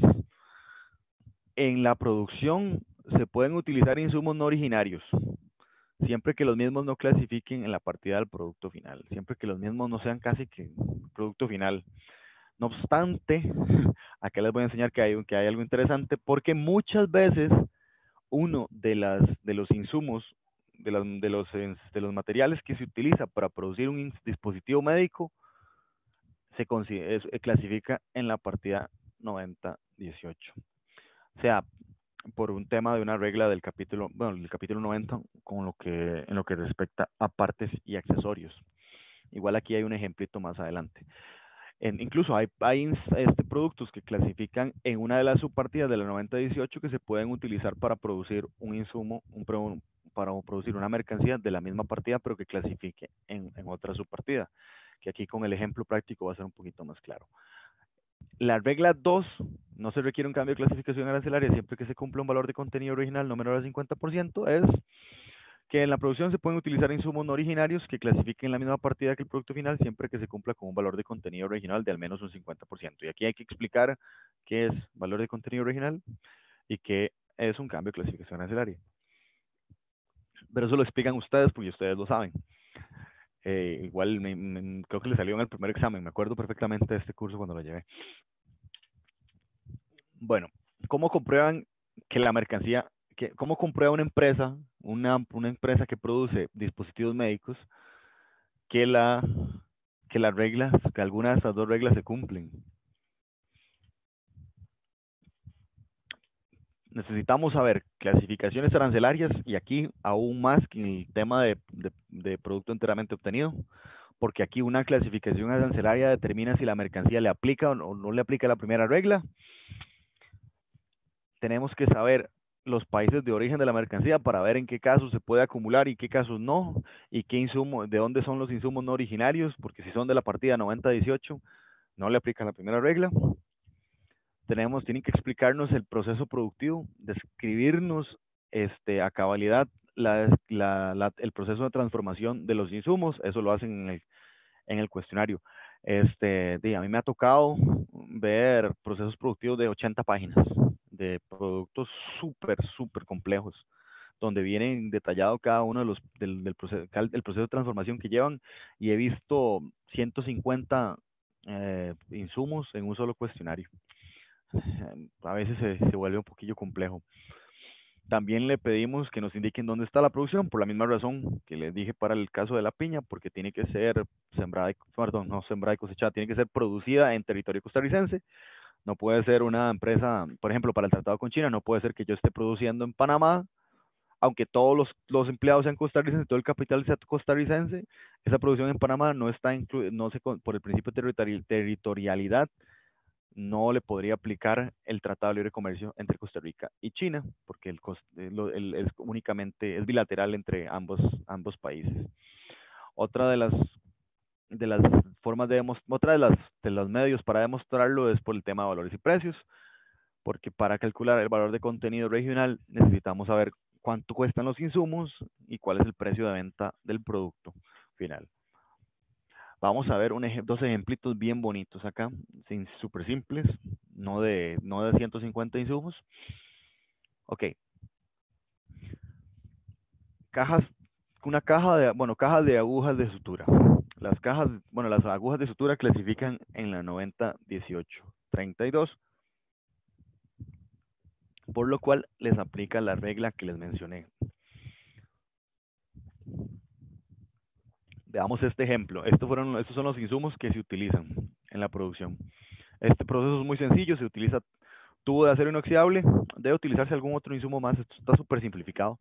en la producción se pueden utilizar insumos no originarios, siempre que los mismos no clasifiquen en la partida del producto final, siempre que los mismos no sean casi que producto final. No obstante, acá les voy a enseñar que hay algo interesante, porque muchas veces uno de los insumos, de los materiales que se utiliza para producir un dispositivo médico, clasifica en la partida 9018. O sea, por un tema de una regla del capítulo 90 en lo que respecta a partes y accesorios. Igual aquí hay un ejemplito más adelante. Incluso hay productos que clasifican en una de las subpartidas de la 9018 que se pueden utilizar para producir un insumo, para producir una mercancía de la misma partida, pero que clasifique en otra subpartida, que aquí con el ejemplo práctico va a ser un poquito más claro. La regla 2, no se requiere un cambio de clasificación arancelaria siempre que se cumpla un valor de contenido original no menor al 50%, es que en la producción se pueden utilizar insumos no originarios que clasifiquen la misma partida que el producto final siempre que se cumpla con un valor de contenido original de al menos un 50%. Y aquí hay que explicar qué es valor de contenido original y qué es un cambio de clasificación arancelaria. Pero eso lo explican ustedes porque ustedes lo saben. Igual creo que le salió en el primer examen, me acuerdo perfectamente de este curso cuando lo llevé. Bueno, ¿cómo comprueban que la mercancía, cómo comprueba una empresa que produce dispositivos médicos que las reglas, que algunas de estas dos reglas se cumplen? Necesitamos saber clasificaciones arancelarias y aquí aún más que el tema de producto enteramente obtenido, porque aquí una clasificación arancelaria determina si la mercancía le aplica o no le aplica la primera regla. Tenemos que saber los países de origen de la mercancía para ver en qué casos se puede acumular y qué casos no, y qué insumos, de dónde son los insumos no originarios, porque si son de la partida 9018 no le aplica la primera regla. Tienen que explicarnos el proceso productivo, describirnos a cabalidad el proceso de transformación de los insumos, eso lo hacen en el cuestionario. A mí me ha tocado ver procesos productivos de 80 páginas, de productos súper complejos, donde vienen detallado cada uno de los del proceso, el proceso de transformación que llevan, y he visto 150 insumos en un solo cuestionario. A veces se vuelve un poquillo complejo. También le pedimos que nos indiquen dónde está la producción, por la misma razón que les dije para el caso de la piña, porque tiene que ser sembrada, perdón, no sembrada y cosechada, tiene que ser producida en territorio costarricense. No puede ser una empresa, por ejemplo, para el tratado con China, no puede ser que yo esté produciendo en Panamá, aunque todos los empleados sean costarricenses, todo el capital sea costarricense. Esa producción en Panamá no está no se, por el principio de territorialidad, no le podría aplicar el Tratado de Libre Comercio entre Costa Rica y China, porque es únicamente es bilateral entre ambos países. Otra de las formas otra de los medios para demostrarlo es por el tema de valores y precios, porque para calcular el valor de contenido regional necesitamos saber cuánto cuestan los insumos y cuál es el precio de venta del producto final. Vamos a ver dos ejemplitos bien bonitos acá, súper simples, no de 150 insumos. Ok. Cajas de agujas de sutura. Las agujas de sutura clasifican en la 90-18-32, por lo cual les aplica la regla que les mencioné. Veamos este ejemplo. Estos son los insumos que se utilizan en la producción. Este proceso es muy sencillo, se utiliza tubo de acero inoxidable, debe utilizarse algún otro insumo más, esto está súper simplificado.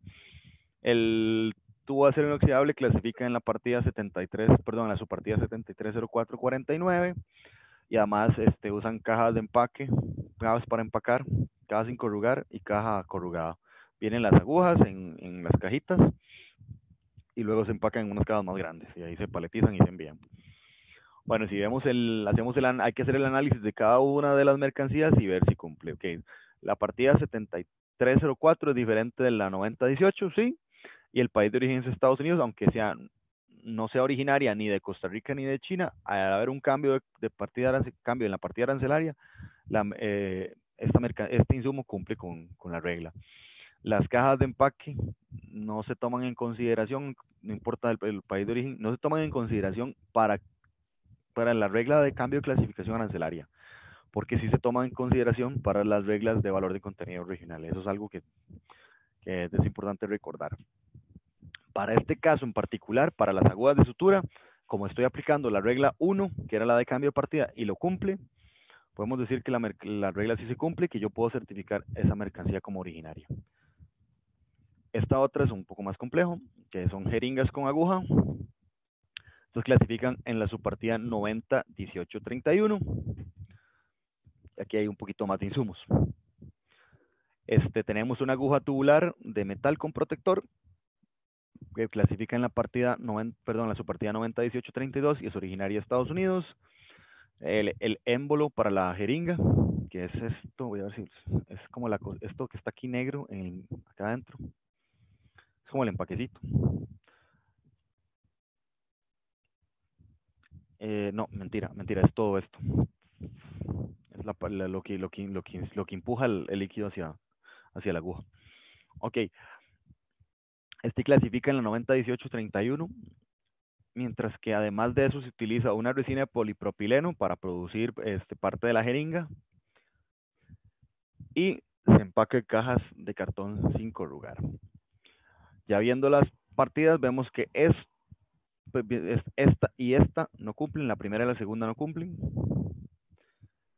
El tubo de acero inoxidable clasifica en la partida 73, perdón, en la subpartida 730449, y además usan cajas de empaque, cajas para empacar, cajas sin corrugar y caja corrugada. Vienen las agujas en las cajitas y luego se empacan en unas cajas más grandes y ahí se paletizan y se envían. Bueno, si vemos hay que hacer el análisis de cada una de las mercancías y ver si cumple. Okay. La partida 7304 es diferente de la 9018, sí, y el país de origen es Estados Unidos, aunque no sea originaria ni de Costa Rica ni de China. Al haber un cambio cambio en la partida arancelaria, este insumo cumple con la regla. Las cajas de empaque no se toman en consideración, no importa el país de origen, no se toman en consideración para la regla de cambio de clasificación arancelaria, porque sí se toman en consideración para las reglas de valor de contenido regional. Eso es algo que es importante recordar. Para este caso en particular, para las agujas de sutura, como estoy aplicando la regla 1, que era la de cambio de partida, y lo cumple, podemos decir que la regla sí se cumple y que yo puedo certificar esa mercancía como originaria. Esta otra es un poco más complejo, que son jeringas con aguja. Estos clasifican en la subpartida 90-18-31. Aquí hay un poquito más de insumos. Tenemos una aguja tubular de metal con protector que clasifica en la partida la subpartida 90-18-32 y es originaria de Estados Unidos. El émbolo para la jeringa, que es esto, voy a ver si es como esto que está aquí negro acá adentro. Es como el empaquecito. No, mentira, es todo esto. Es lo que empuja el líquido hacia la aguja. Ok. Clasifica en la 90-18-31, mientras que además de eso se utiliza una resina de polipropileno para producir parte de la jeringa y se empaca en cajas de cartón sin corrugar. Ya viendo las partidas, vemos que esta y esta no cumplen, la primera y la segunda no cumplen,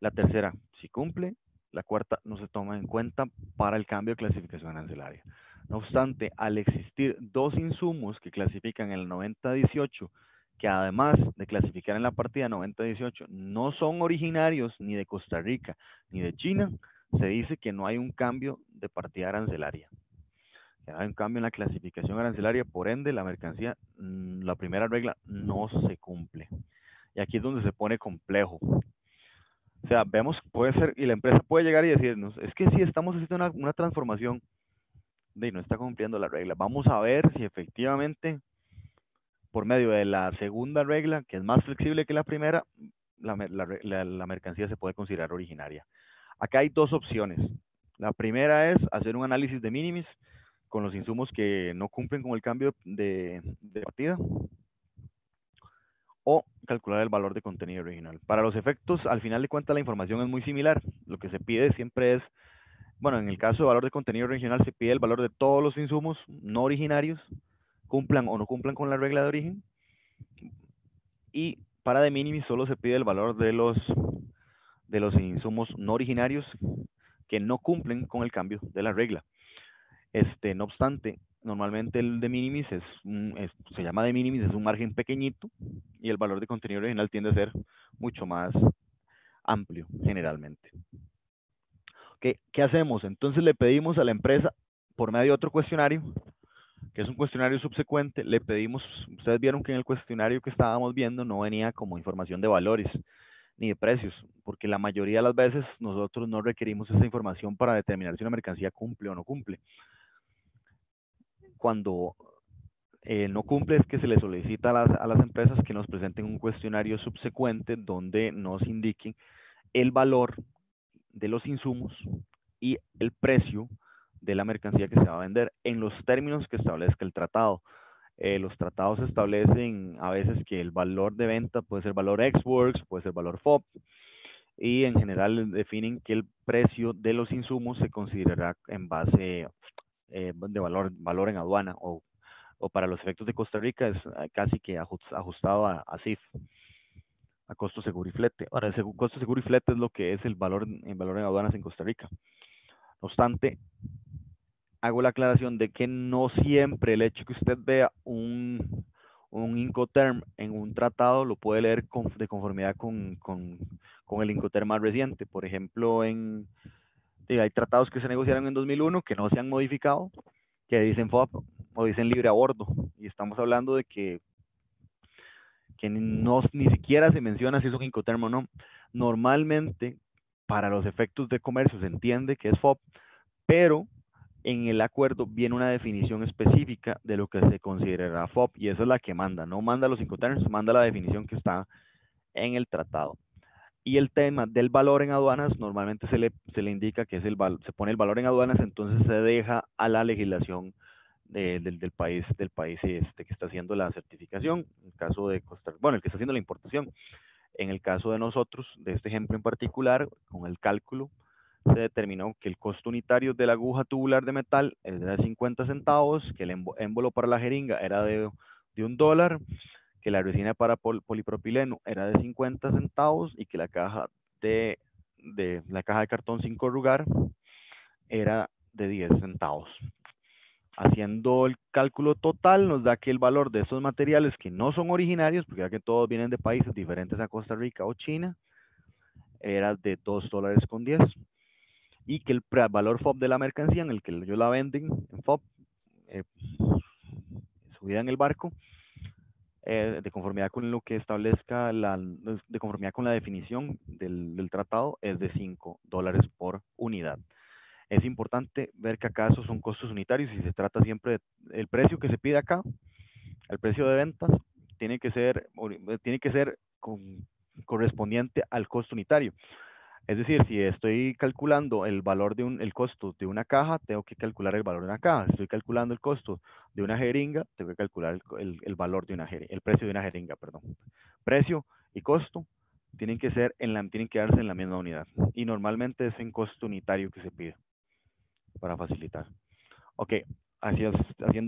la tercera sí cumple, la cuarta no se toma en cuenta para el cambio de clasificación arancelaria. No obstante, al existir dos insumos que clasifican en el 90-18, que además de clasificar en la partida 90-18, no son originarios ni de Costa Rica ni de China, se dice que no hay un cambio de partida arancelaria. Hay un cambio en la clasificación arancelaria, por ende, la mercancía, la primera regla no se cumple. Y aquí es donde se pone complejo. O sea, vemos, puede ser, y la empresa puede llegar y decirnos, es que sí estamos haciendo una transformación, no está cumpliendo la regla. Vamos a ver si efectivamente, por medio de la segunda regla, que es más flexible que la primera, la mercancía se puede considerar originaria. Acá hay dos opciones. La primera es hacer un análisis de minimis con los insumos que no cumplen con el cambio de partida, o calcular el valor de contenido original. Para los efectos, al final de cuentas, la información es muy similar. Lo que se pide siempre es, bueno, en el caso de valor de contenido original, se pide el valor de todos los insumos no originarios, cumplan o no cumplan con la regla de origen. Y para de minimis solo se pide el valor de los insumos no originarios que no cumplen con el cambio de la regla. No obstante, normalmente el de minimis se llama de minimis, es un margen pequeñito, y el valor de contenido original tiende a ser mucho más amplio generalmente. ¿Qué hacemos? Entonces le pedimos a la empresa, por medio de otro cuestionario, que es un cuestionario subsecuente, le pedimos, ustedes vieron que en el cuestionario que estábamos viendo no venía como información de valores ni de precios, porque la mayoría de las veces nosotros no requerimos esa información para determinar si una mercancía cumple o no cumple. Cuando no cumple es que se le solicita a las empresas que nos presenten un cuestionario subsecuente donde nos indiquen el valor de los insumos y el precio de la mercancía que se va a vender en los términos que establezca el tratado. Los tratados establecen a veces que el valor de venta puede ser valor ex-works, puede ser valor FOB, y en general definen que el precio de los insumos se considerará en base de valor en aduana, o para los efectos de Costa Rica es casi que ajustado a CIF, a costo seguro y flete. Ahora, el costo seguro y flete es lo que es el valor en aduanas en Costa Rica. No obstante, hago la aclaración de que no siempre el hecho que usted vea un Incoterm en un tratado lo puede leer de conformidad con el Incoterm más reciente. Por ejemplo, hay tratados que se negociaron en 2001 que no se han modificado, que dicen FOB o dicen libre a bordo, y estamos hablando de que no, ni siquiera se menciona si es un Incoterm o no. Normalmente, para los efectos de comercio se entiende que es FOB, pero en el acuerdo viene una definición específica de lo que se considerará FOB, y esa es la que manda. No manda los Incoterms, manda la definición que está en el tratado. Y el tema del valor en aduanas, normalmente se le indica que es se pone el valor en aduanas, entonces se deja a la legislación del país que está haciendo la certificación. En el caso de el que está haciendo la importación. En el caso de nosotros, de este ejemplo en particular, con el cálculo, se determinó que el costo unitario de la aguja tubular de metal era de 50 centavos, que el émbolo para la jeringa era de $1, que la resina para polipropileno era de 50 centavos y que la caja de cartón sin corrugar era de 10 centavos. Haciendo el cálculo total nos da que el valor de estos materiales que no son originarios, porque ya que todos vienen de países diferentes a Costa Rica o China, era de $2.10, y que el valor FOB de la mercancía en el que ellos la venden en FOB, subida en el barco, de conformidad con lo que establezca de conformidad con la definición del tratado, es de $5 por unidad. Es importante ver que acá esos son costos unitarios y se trata siempre del precio que se pide acá, el precio de ventas, tiene que ser correspondiente al costo unitario. Es decir, si estoy calculando el valor el costo de una caja, tengo que calcular el valor de una caja. Si estoy calculando el costo de una jeringa, tengo que calcular el valor de una jeringa, el precio de una jeringa, perdón. Precio y costo tienen que darse en la misma unidad. Y normalmente es en costo unitario que se pide, para facilitar. Ok,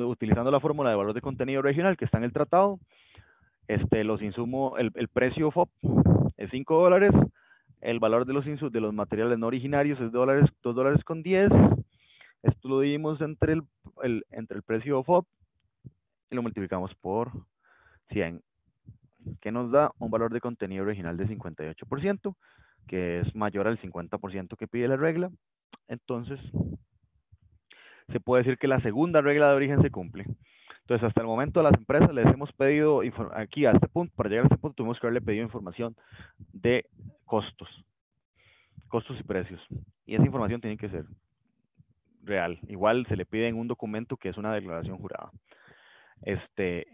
utilizando la fórmula de valor de contenido regional que está en el tratado, los insumos, el precio FOB es $5, el valor de los materiales no originarios es $2.10. Esto lo dividimos entre el precio FOB y lo multiplicamos por 100, que nos da un valor de contenido original de 58%, que es mayor al 50% que pide la regla. Entonces, se puede decir que la segunda regla de origen se cumple. Entonces, hasta el momento a las empresas les hemos pedido, aquí a este punto, para llegar a este punto, tuvimos que haberle pedido información de costos y precios. Y esa información tiene que ser real. Igual se le pide en un documento que es una declaración jurada.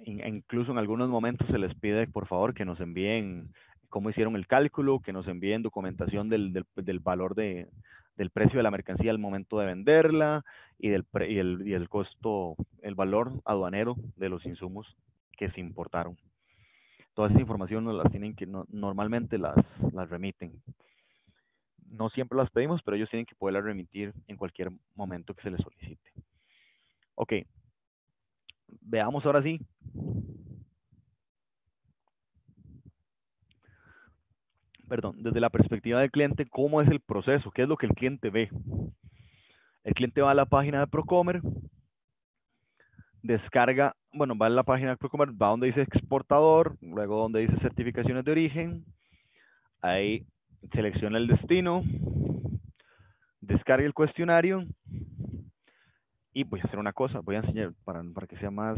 Incluso en algunos momentos se les pide, por favor, que nos envíen cómo hicieron el cálculo, que nos envíen documentación del valor del precio de la mercancía al momento de venderla y el costo, el valor aduanero de los insumos que se importaron. Toda esa información nos las tienen que, normalmente las remiten. No siempre las pedimos, pero ellos tienen que poderlas remitir en cualquier momento que se les solicite. Ok, veamos ahora sí. Perdón, desde la perspectiva del cliente, ¿cómo es el proceso? ¿Qué es lo que el cliente ve? El cliente va a la página de Procomer, descarga, bueno, va a la página de Procomer, va donde dice exportador, luego donde dice certificaciones de origen, ahí selecciona el destino, descarga el cuestionario y voy a hacer una cosa, voy a enseñar, para que sea más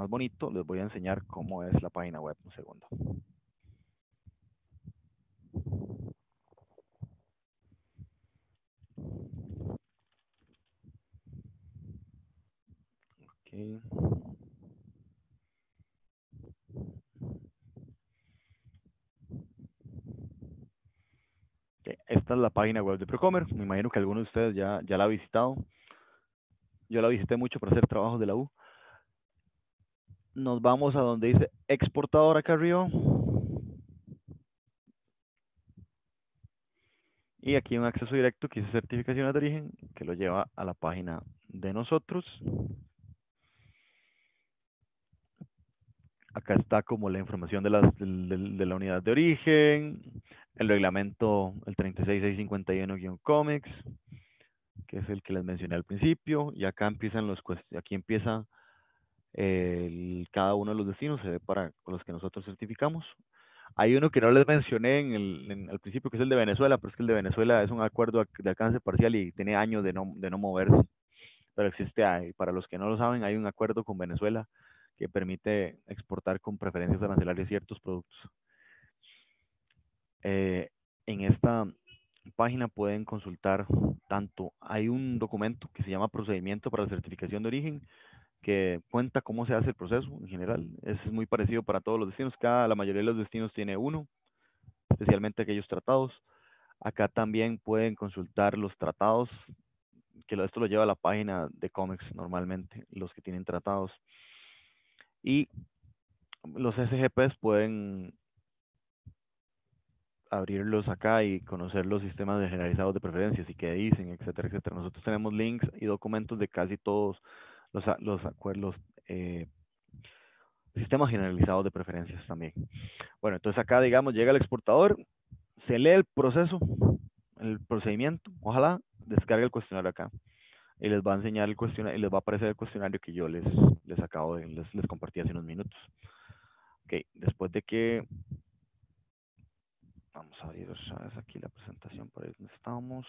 bonito, les voy a enseñar cómo es la página web, un segundo. Okay. Okay. Esta es la página web de Procomer. Me imagino que algunos de ustedes ya la han visitado. Yo la visité mucho para hacer trabajos de la U. Nos vamos a donde dice exportador acá arriba. Y aquí un acceso directo que dice certificaciones de origen, que lo lleva a la página de nosotros. Acá está como la información de la unidad de origen, el reglamento, el 36651-COMEX, que es el que les mencioné al principio, y acá empiezan aquí empieza cada uno de los destinos, se ve para los que nosotros certificamos. Hay uno que no les mencioné al principio, que es el de Venezuela, pero es que el de Venezuela es un acuerdo de alcance parcial y tiene años de no moverse, pero existe, para los que no lo saben, hay un acuerdo con Venezuela que permite exportar con preferencias arancelarias ciertos productos. En esta página pueden consultar hay un documento que se llama Procedimiento para la Certificación de Origen, que cuenta cómo se hace el proceso en general. Es muy parecido para todos los destinos. La mayoría de los destinos tiene uno, especialmente aquellos tratados. Acá también pueden consultar los tratados, que esto lo lleva a la página de COMEX normalmente, los que tienen tratados. Y los SGPs pueden abrirlos acá y conocer los sistemas de generalizados de preferencias y qué dicen, etcétera, etcétera. Nosotros tenemos links y documentos de casi todos los acuerdos, sistemas generalizados de preferencias también. Bueno, entonces acá, digamos, llega el exportador, se lee el proceso, el procedimiento, ojalá descargue el cuestionario acá y les va a enseñar el cuestionario y les va a aparecer el cuestionario que yo les compartí hace unos minutos. Ok, después de que vamos a abrir otra vez aquí la presentación por ahí donde estamos.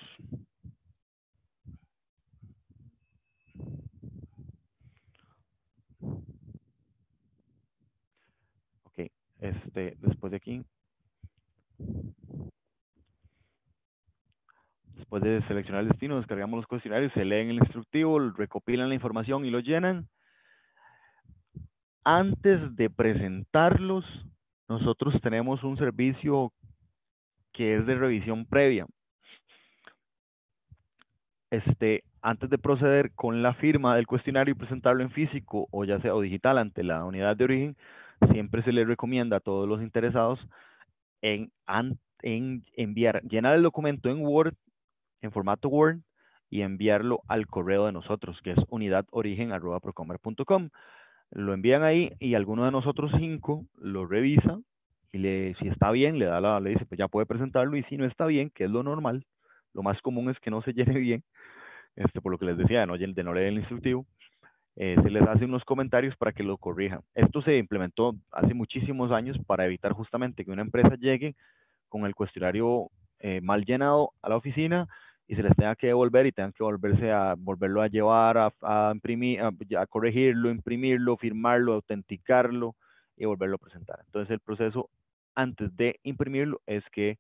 Ok, después de aquí, después de seleccionar el destino, descargamos los cuestionarios, se leen el instructivo, recopilan la información y lo llenan. Antes de presentarlos, nosotros tenemos un servicio que es de revisión previa. Antes de proceder con la firma del cuestionario y presentarlo en físico o ya sea o digital ante la unidad de origen, siempre se les recomienda a todos los interesados en enviar, llenar el documento en Word, en formato Word, y enviarlo al correo de nosotros, que es unidadorigen@procomer.com. Lo envían ahí y alguno de nosotros 5 lo revisa y si está bien, le dice, pues ya puede presentarlo, y si no está bien, que es lo normal, lo más común es que no se llene bien, por lo que les decía, de no leer el instructivo, se les hace unos comentarios para que lo corrijan. Esto se implementó hace muchísimos años para evitar justamente que una empresa llegue con el cuestionario mal llenado a la oficina y se les tenga que devolver y tengan que volverlo a llevar, a imprimir, a corregirlo, imprimirlo, firmarlo, autenticarlo y volverlo a presentar. Entonces el proceso antes de imprimirlo es que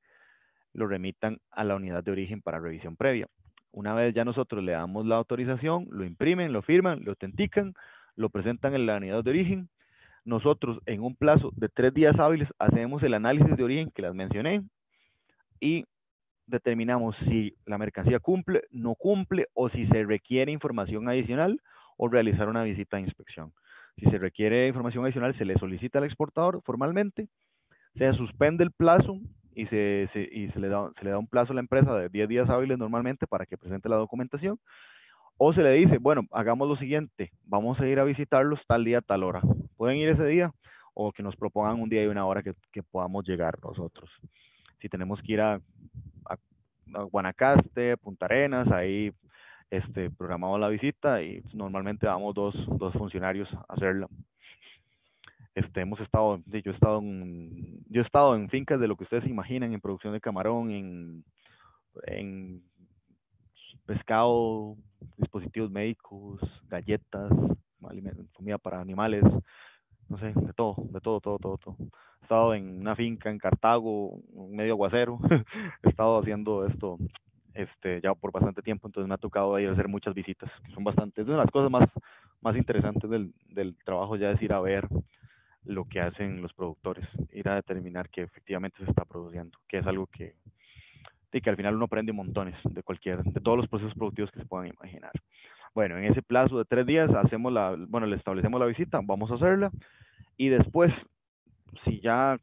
lo remitan a la unidad de origen para revisión previa. Una vez ya nosotros le damos la autorización, lo imprimen, lo firman, lo autentican, lo presentan en la unidad de origen. Nosotros en un plazo de 3 días hábiles hacemos el análisis de origen que las mencioné y determinamos si la mercancía cumple, no cumple o si se requiere información adicional o realizar una visita de inspección. Si se requiere información adicional, se le solicita al exportador formalmente, se suspende el plazo y se le da un plazo a la empresa de 10 días hábiles normalmente para que presente la documentación. O se le dice, bueno, hagamos lo siguiente, vamos a ir a visitarlos tal día, tal hora. Pueden ir ese día o que nos propongan un día y una hora que podamos llegar nosotros. Si tenemos que ir a Guanacaste, Punta Arenas, ahí programamos la visita y normalmente vamos dos funcionarios a hacerla. Hemos estado, yo he estado en fincas de lo que ustedes se imaginan, en producción de camarón, en pescado, dispositivos médicos, galletas, comida para animales, no sé, de todo, de todo, todo, todo, todo. He estado en una finca en Cartago, medio aguacero, he estado haciendo esto ya por bastante tiempo, entonces me ha tocado ahí hacer muchas visitas, que son bastantes. Es una de las cosas más interesantes del trabajo ya es ir a ver lo que hacen los productores, ir a determinar que efectivamente se está produciendo, que es algo que al final uno aprende montones de todos los procesos productivos que se puedan imaginar. Bueno, en ese plazo de 3 días le establecemos la visita, vamos a hacerla y después, si ya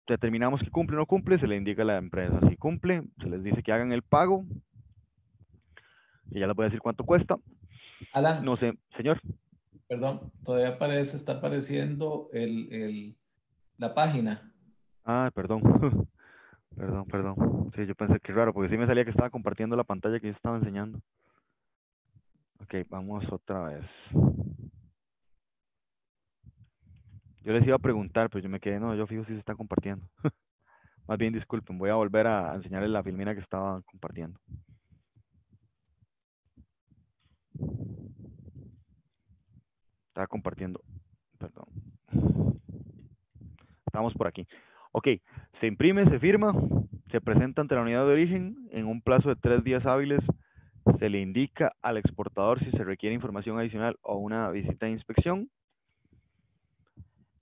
determinamos que cumple o no cumple, se le indica a la empresa. Si cumple, se les dice que hagan el pago, y ya les voy a decir cuánto cuesta. Alan, No sé, señor. perdón, todavía está apareciendo la página. Ah, perdón. Perdón, perdón. Sí, yo pensé que raro, porque sí me salía que estaba compartiendo la pantalla que yo estaba enseñando. Ok, vamos otra vez. Yo les iba a preguntar, pero yo me quedé, no, yo fijo si se está compartiendo. Más bien, disculpen, voy a volver a enseñarles la filmina que estaba compartiendo. Estaba compartiendo, perdón. Estamos por aquí. Ok, se imprime, se firma, se presenta ante la unidad de origen en un plazo de 3 días hábiles. Se le indica al exportador si se requiere información adicional o una visita de inspección.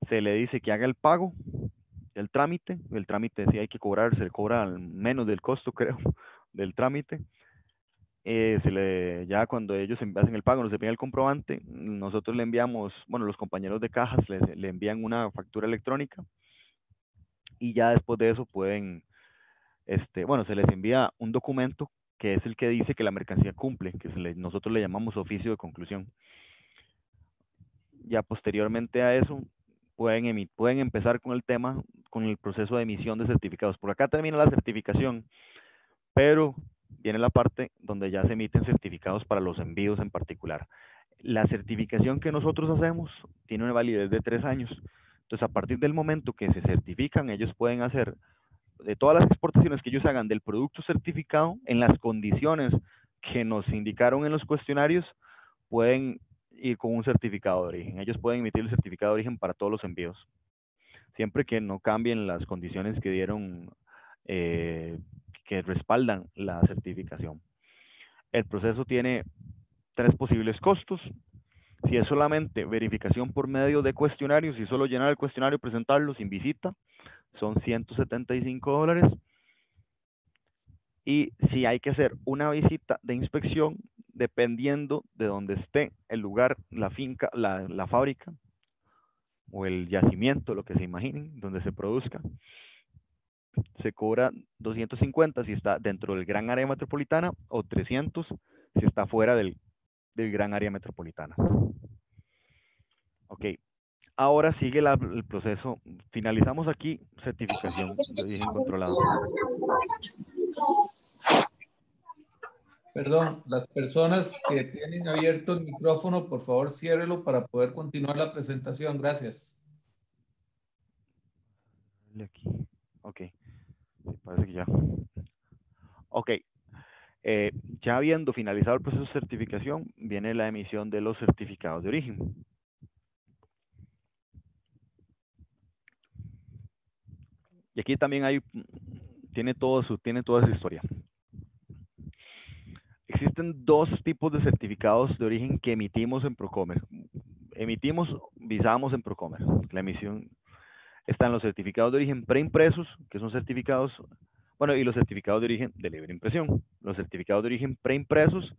Se le dice que haga el pago del trámite. El trámite si hay que cobrar, se le cobra menos del costo, creo, del trámite. Ya cuando ellos hacen el pago, nos envían el comprobante, nosotros le enviamos, bueno, los compañeros de cajas le envían una factura electrónica y ya después de eso pueden, se les envía un documento que es el que dice que la mercancía cumple, que nosotros le llamamos oficio de conclusión. Ya posteriormente a eso pueden empezar con el tema, con el proceso de emisión de certificados. Por acá termina la certificación, pero viene la parte donde ya se emiten certificados para los envíos en particular. La certificación que nosotros hacemos tiene una validez de 3 años. Entonces, a partir del momento que se certifican, ellos pueden hacer de todas las exportaciones que ellos hagan del producto certificado en las condiciones que nos indicaron en los cuestionarios, pueden ir con un certificado de origen. Ellos pueden emitir el certificado de origen para todos los envíos, siempre que no cambien las condiciones que dieron, que respaldan la certificación. El proceso tiene 3 posibles costos. Si es solamente verificación por medio de cuestionarios, si solo llenar el cuestionario y presentarlo sin visita, son $175. Y si hay que hacer una visita de inspección, dependiendo de donde esté el lugar, la finca, la fábrica o el yacimiento, lo que se imaginen, donde se produzca, se cobra 250 si está dentro del gran área metropolitana o 300 si está fuera del gran área metropolitana. Ok, ahora sigue el proceso. Finalizamos aquí certificación de origen controlado. Perdón, las personas que tienen abierto el micrófono, por favor, ciérrelo para poder continuar la presentación. Gracias. Aquí. Ok, parece que ya. Ok, ya habiendo finalizado el proceso de certificación, viene la emisión de los certificados de origen. Y aquí también tiene toda su historia. existen dos tipos de certificados de origen que emitimos en Procomer. Visamos en Procomer. La emisión están los certificados de origen preimpresos, que son certificados, bueno, y los certificados de origen de libre impresión. Los certificados de origen preimpresos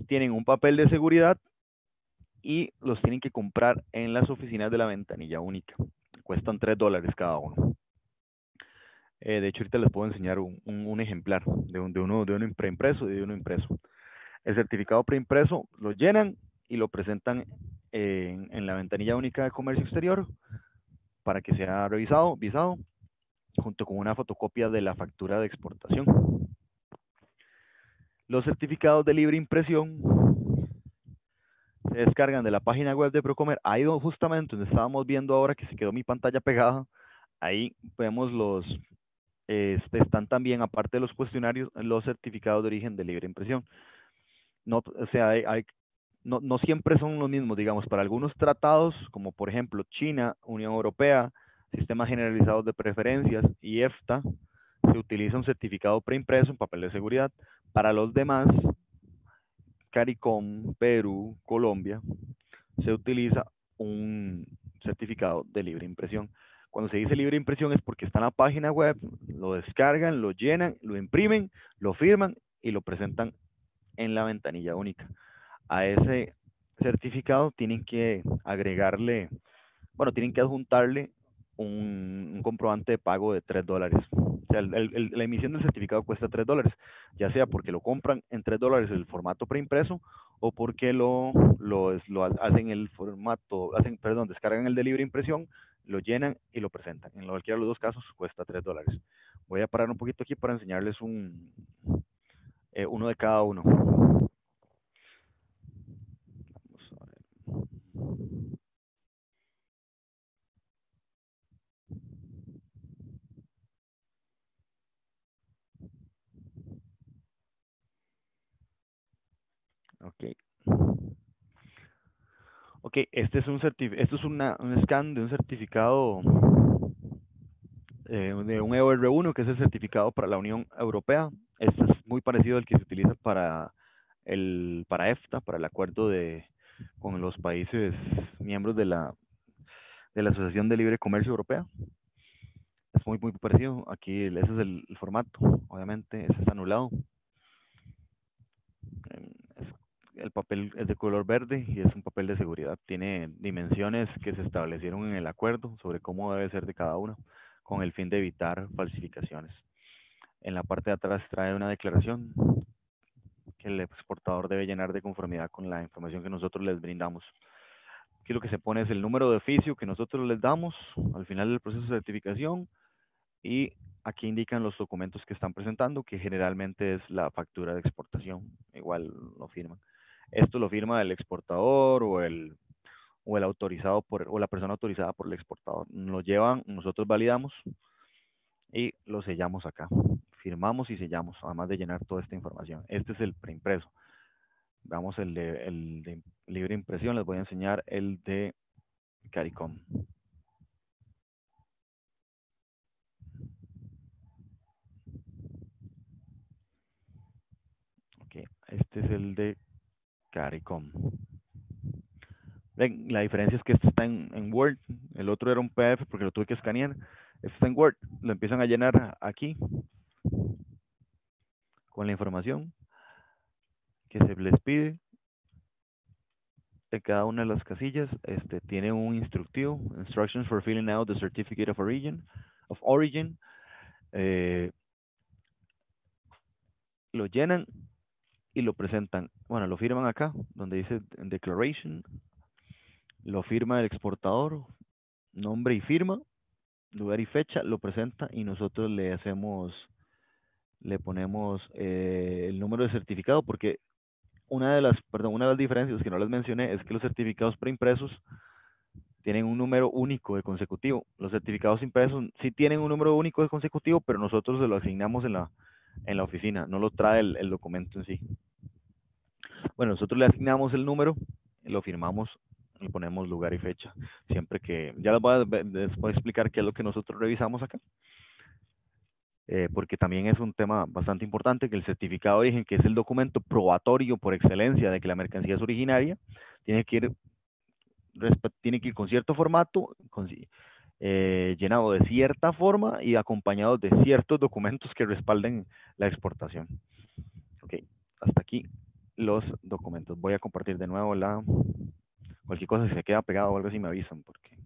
tienen un papel de seguridad y los tienen que comprar en las oficinas de la ventanilla única. Cuestan $3 cada uno. De hecho, ahorita les puedo enseñar un ejemplar de uno preimpreso y de uno impreso. El certificado preimpreso lo llenan y lo presentan en la ventanilla única de comercio exterior para que sea revisado, visado, junto con una fotocopia de la factura de exportación. Los certificados de libre impresión se descargan de la página web de Procomer. Ahí justamente donde estábamos viendo ahora que se quedó mi pantalla pegada, ahí vemos están también, aparte de los cuestionarios, los certificados de origen de libre impresión. No, o sea, no siempre son los mismos, digamos, para algunos tratados, como por ejemplo China, Unión Europea, Sistemas Generalizados de Preferencias y EFTA, se utiliza un certificado preimpreso en papel de seguridad. Para los demás, CARICOM, Perú, Colombia, se utiliza un certificado de libre impresión. Cuando se dice libre impresión es porque está en la página web, lo descargan, lo llenan, lo imprimen, lo firman y lo presentan en la ventanilla única. A ese certificado tienen que agregarle, bueno, tienen que adjuntarle un comprobante de pago de $3. O sea, la emisión del certificado cuesta $3, ya sea porque lo compran en $3 el formato preimpreso o porque lo hacen el formato, descargan el de libre impresión, lo llenan y lo presentan. En cualquiera de los dos casos cuesta $3. Voy a parar un poquito aquí para enseñarles uno de cada uno. Vamos a ver. Ok. Ok, este es un scan de un certificado de un EOR1, que es el certificado para la Unión Europea. Este es muy parecido al que se utiliza para EFTA, para el acuerdo con los países miembros de la Asociación de Libre Comercio Europea. Es muy parecido. Aquí ese es el formato, obviamente, ese es anulado. El papel es de color verde y es un papel de seguridad. Tiene dimensiones que se establecieron en el acuerdo sobre cómo debe ser de cada uno, con el fin de evitar falsificaciones. En la parte de atrás trae una declaración que el exportador debe llenar de conformidad con la información que nosotros les brindamos. Aquí lo que se pone es el número de oficio que nosotros les damos al final del proceso de certificación y aquí indican los documentos que están presentando, que generalmente es la factura de exportación. Igual lo firman. Esto lo firma el exportador o el autorizado o la persona autorizada por el exportador. Lo llevan, nosotros validamos y lo sellamos acá. Firmamos y sellamos, además de llenar toda esta información. Este es el preimpreso. Veamos el de libre impresión. Les voy a enseñar el de CARICOM. Ok, este es el de CARICOM. Ven, la diferencia es que este está en Word, el otro era un PDF porque lo tuve que escanear. Este está en Word, lo empiezan a llenar aquí con la información que se les pide. En cada una de las casillas tiene un instructivo, Instructions for filling out the certificate of origin. Lo llenan y lo presentan. Bueno, lo firman acá, donde dice Declaration. Lo firma el exportador, nombre y firma, lugar y fecha, lo presenta y nosotros le ponemos el número de certificado, porque una de las diferencias que no les mencioné es que los certificados preimpresos tienen un número único de consecutivo. Los certificados impresos sí tienen un número único de consecutivo, pero nosotros se lo asignamos en la oficina, no lo trae el documento en sí. Bueno, nosotros le asignamos el número, lo firmamos, le ponemos lugar y fecha. Siempre que, ya les voy a explicar qué es lo que nosotros revisamos acá. porque también es un tema bastante importante, que el certificado de origen, que es el documento probatorio por excelencia de que la mercancía es originaria, tiene que ir, tiene que ir con cierto formato, llenado de cierta forma y acompañado de ciertos documentos que respalden la exportación. Ok, hasta aquí los documentos. Voy a compartir de nuevo cualquier cosa, si se queda pegado o algo así me avisan, porque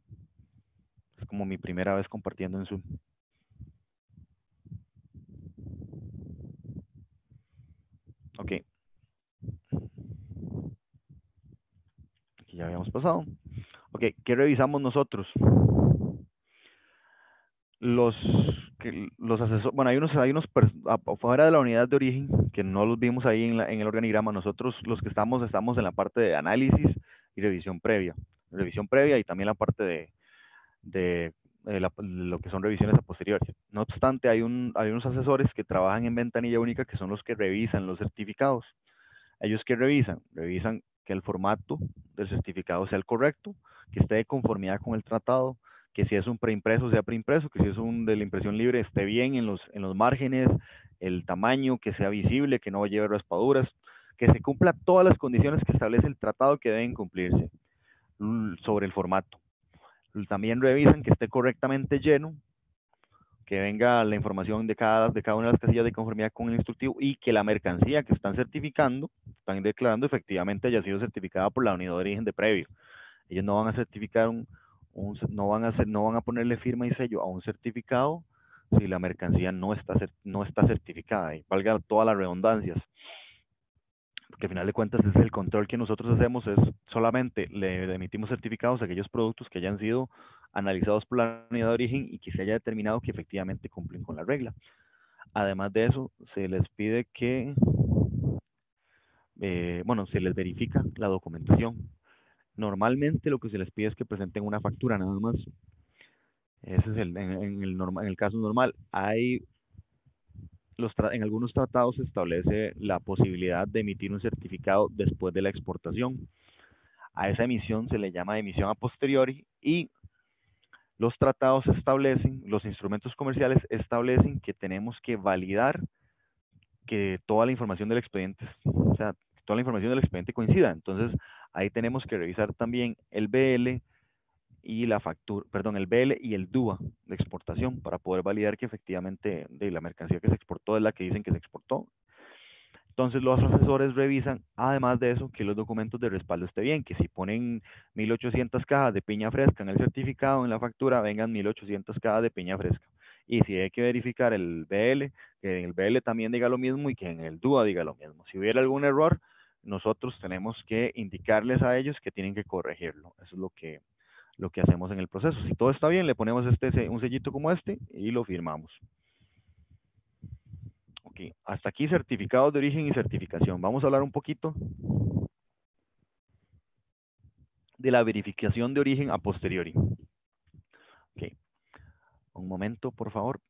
es como mi primera vez compartiendo en Zoom. Ok, aquí ya habíamos pasado. Ok, ¿qué revisamos nosotros? Los asesores, bueno, afuera de la unidad de origen, que no los vimos ahí en el organigrama. Nosotros los que estamos en la parte de análisis y revisión previa. Revisión previa y también la parte de lo que son revisiones a posteriori. No obstante, hay unos asesores que trabajan en ventanilla única que son los que revisan los certificados. ¿Ellos qué revisan? Revisan que el formato del certificado sea el correcto, que esté de conformidad con el tratado, que si es un preimpreso sea preimpreso, que si es un de la impresión libre esté bien en los márgenes, el tamaño, que sea visible, que no lleve raspaduras, que se cumpla todas las condiciones que establece el tratado que deben cumplirse sobre el formato. También revisan que esté correctamente lleno, que venga la información de cada una de las casillas de conformidad con el instructivo y que la mercancía que están certificando, están declarando, efectivamente haya sido certificada por la unidad de origen de previo. Ellos no van a certificar no van a ponerle firma y sello a un certificado si la mercancía no está certificada, y valga todas las redundancias, porque al final de cuentas es el control que nosotros hacemos, es solamente le emitimos certificados a aquellos productos que hayan sido analizados por la unidad de origen y que se haya determinado que efectivamente cumplen con la regla. Además de eso, se les pide que, se les verifica la documentación. Normalmente lo que se les pide es que presenten una factura nada más. Ese es en el caso normal. En algunos tratados se establece la posibilidad de emitir un certificado después de la exportación. A esa emisión se le llama emisión a posteriori y los tratados establecen, los instrumentos comerciales establecen que tenemos que validar que toda la información del expediente, o sea, toda la información del expediente coincida. Entonces, ahí tenemos que revisar también el BL y la factura, perdón, el BL y el DUA de exportación para poder validar que efectivamente de la mercancía que se exportó es la que dicen que se exportó. Entonces los asesores revisan, además de eso, que los documentos de respaldo estén bien, que si ponen 1800 cajas de piña fresca en el certificado, en la factura, vengan 1800 cajas de piña fresca. Y si hay que verificar el BL, que en el BL también diga lo mismo y que en el DUA diga lo mismo. Si hubiera algún error, nosotros tenemos que indicarles a ellos que tienen que corregirlo. Eso es lo que hacemos en el proceso. Si todo está bien, le ponemos un sellito como este y lo firmamos. Ok, hasta aquí certificados de origen y certificación. Vamos a hablar un poquito de la verificación de origen a posteriori. Ok, un momento, por favor.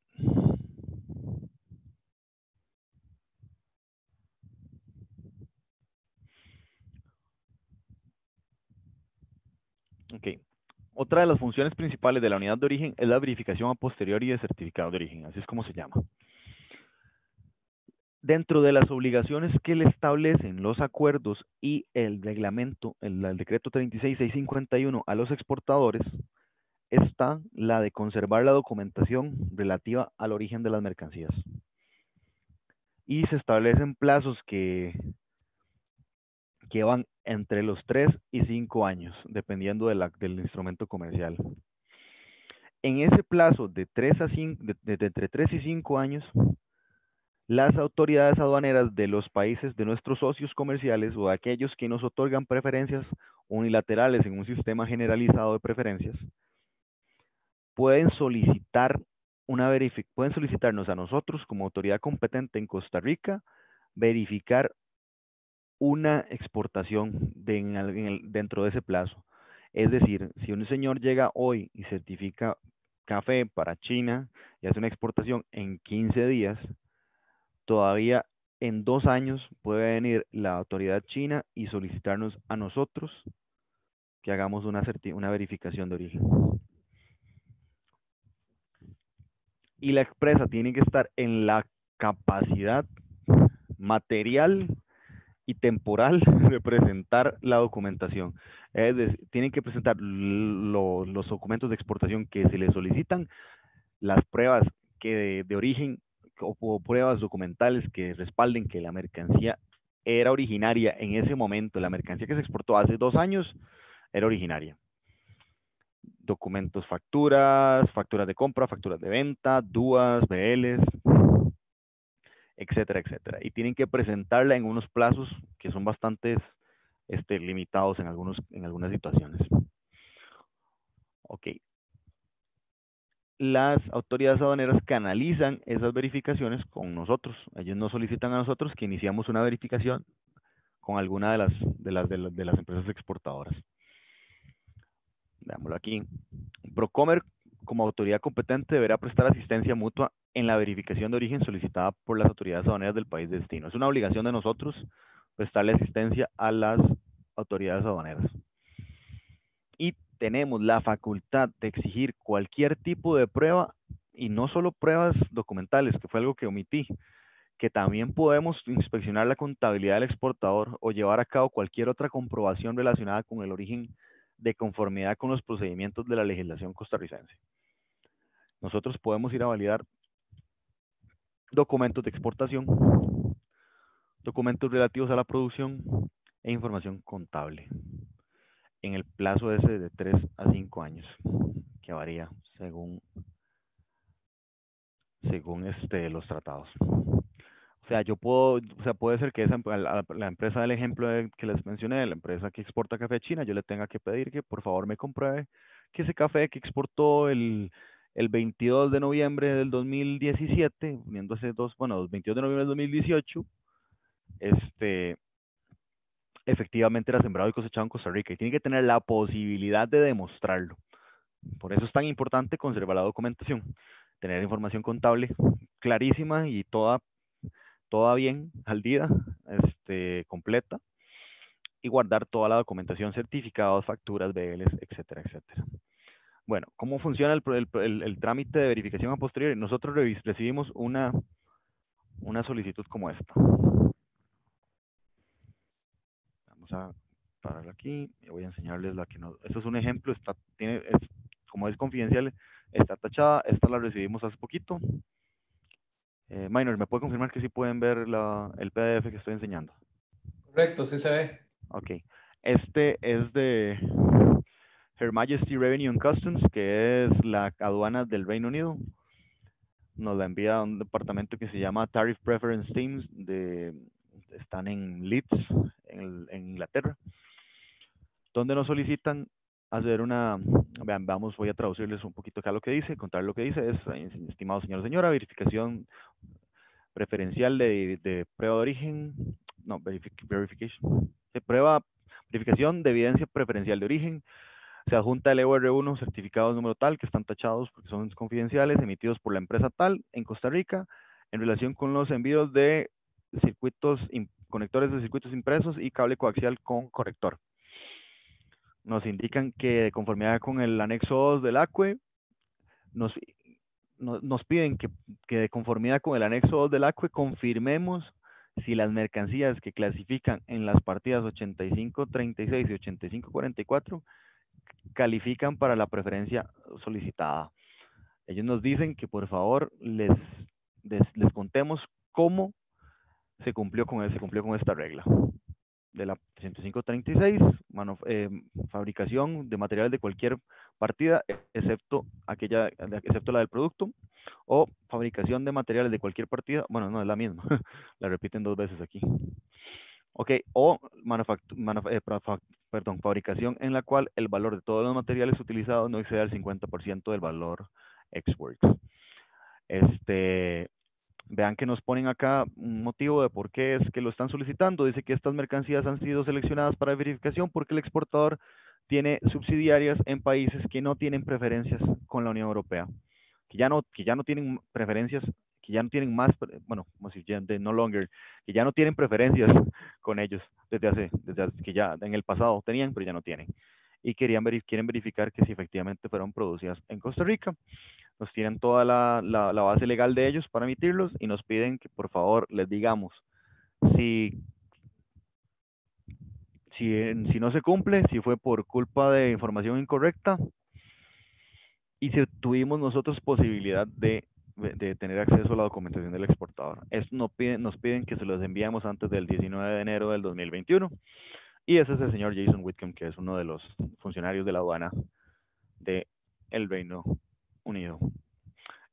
Ok, otra de las funciones principales de la unidad de origen es la verificación a posteriori de certificado de origen, así es como se llama. Dentro de las obligaciones que le establecen los acuerdos y el reglamento, el decreto 36651 a los exportadores, está la de conservar la documentación relativa al origen de las mercancías. Y se establecen plazos que van entre los 3 y 5 años, dependiendo del instrumento comercial. En ese plazo de 3 a 5, de entre 3 y 5 años, las autoridades aduaneras de los países de nuestros socios comerciales o de aquellos que nos otorgan preferencias unilaterales en un sistema generalizado de preferencias, pueden pueden solicitarnos a nosotros como autoridad competente en Costa Rica verificar una exportación dentro de ese plazo. Es decir, si un señor llega hoy y certifica café para China y hace una exportación en 15 días, todavía en 2 años puede venir la autoridad china y solicitarnos a nosotros que hagamos una verificación de origen. y la empresa tiene que estar en la capacidad material y temporal de presentar la documentación. Es decir, tienen que presentar los documentos de exportación que se les solicitan, las pruebas que de origen o pruebas documentales que respalden que la mercancía era originaria en ese momento, la mercancía que se exportó hace 2 años era originaria. Documentos, facturas de compra, facturas de venta, DUAs, BLs, etcétera, etcétera. Y tienen que presentarla en unos plazos que son bastante limitados en algunas situaciones. Ok. Las autoridades aduaneras canalizan esas verificaciones con nosotros. Ellos nos solicitan a nosotros que iniciamos una verificación con alguna de las empresas exportadoras. Veámoslo aquí. Procomer, como autoridad competente, deberá prestar asistencia mutua en la verificación de origen solicitada por las autoridades aduaneras del país de destino. Es una obligación de nosotros prestarle asistencia a las autoridades aduaneras. Y tenemos la facultad de exigir cualquier tipo de prueba, y no solo pruebas documentales, que fue algo que omití, que también podemos inspeccionar la contabilidad del exportador o llevar a cabo cualquier otra comprobación relacionada con el origen de conformidad con los procedimientos de la legislación costarricense. Nosotros podemos ir a validar documentos de exportación, documentos relativos a la producción e información contable en el plazo ese de 3 a 5 años, que varía según los tratados. O sea, puede ser que la empresa del ejemplo que les mencioné, la empresa que exporta café a China, yo le tenga que pedir que por favor me compruebe que ese café que exportó el 22 de noviembre del 2017, uniéndose 22 de noviembre del 2018, efectivamente era sembrado y cosechado en Costa Rica, y tiene que tener la posibilidad de demostrarlo. Por eso es tan importante conservar la documentación, tener información contable clarísima y toda bien al día, completa, y guardar toda la documentación, certificados, facturas, BLs, etcétera, etcétera. Bueno, ¿cómo funciona el trámite de verificación a posteriori? Nosotros recibimos una solicitud como esta. Vamos a parar aquí y voy a enseñarles la que no. Esto es un ejemplo, como es confidencial, está tachada. Esta la recibimos hace poquito. Minor, ¿me puede confirmar que sí pueden ver el PDF que estoy enseñando? Correcto, sí se ve. Ok. Este es de Her Majesty Revenue and Customs, que es la aduana del Reino Unido. Nos la envía a un departamento que se llama Tariff Preference Teams, están en Leeds, en Inglaterra, donde nos solicitan hacer veamos, voy a traducirles un poquito acá lo que dice, contar lo que dice, estimado señor o señora, verificación preferencial de prueba de origen, no, verification, verificación de evidencia preferencial de origen. Se adjunta el EUR1, certificados número tal, que están tachados porque son confidenciales, emitidos por la empresa tal en Costa Rica, en relación con los envíos de conectores de circuitos impresos y cable coaxial con conector. Nos indican que de conformidad con el anexo 2 del ACUE, nos piden que de conformidad con el anexo 2 del ACUE confirmemos si las mercancías que clasifican en las partidas 8536 y 8544 califican para la preferencia solicitada. Ellos nos dicen que por favor les contemos cómo se cumplió con esta regla de la 10536, fabricación de materiales de cualquier partida, excepto la del producto, o fabricación de materiales de cualquier partida, bueno, no es la misma, la repiten 2 veces aquí. Ok, o fabricación en la cual el valor de todos los materiales utilizados no exceda el 50% del valor ex-works. Vean que nos ponen acá un motivo de por qué es que lo están solicitando. Dice que estas mercancías han sido seleccionadas para verificación porque el exportador tiene subsidiarias en países que no tienen preferencias con la Unión Europea, que ya no tienen preferencias, que ya no tienen más, bueno, como si ya no longer, que ya no tienen preferencias con ellos desde que ya en el pasado tenían, pero ya no tienen. Y quieren verificar que si efectivamente fueron producidas en Costa Rica. nos tienen toda la base legal de ellos para emitirlos y nos piden que por favor les digamos si, si no se cumple, si fue por culpa de información incorrecta y si tuvimos nosotros posibilidad de tener acceso a la documentación del exportador. Esto nos piden que se los enviemos antes del 19 de enero del 2021. Y ese es el señor Jason Whitcomb, que es uno de los funcionarios de la aduana del Reino Unido.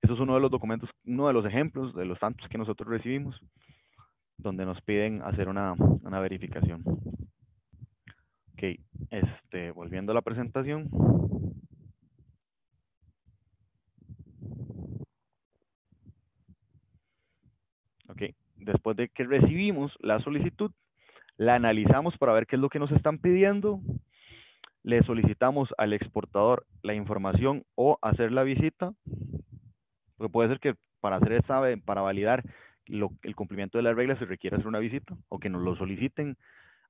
Eso es uno de los documentos, uno de los ejemplos de los tantos que nosotros recibimos, donde nos piden hacer una verificación. Ok, volviendo a la presentación. Ok, después de que recibimos la solicitud, la analizamos para ver qué es lo que nos están pidiendo, le solicitamos al exportador la información o hacer la visita, porque puede ser que para hacer para validar el cumplimiento de las reglas se requiere hacer una visita o que nos lo soliciten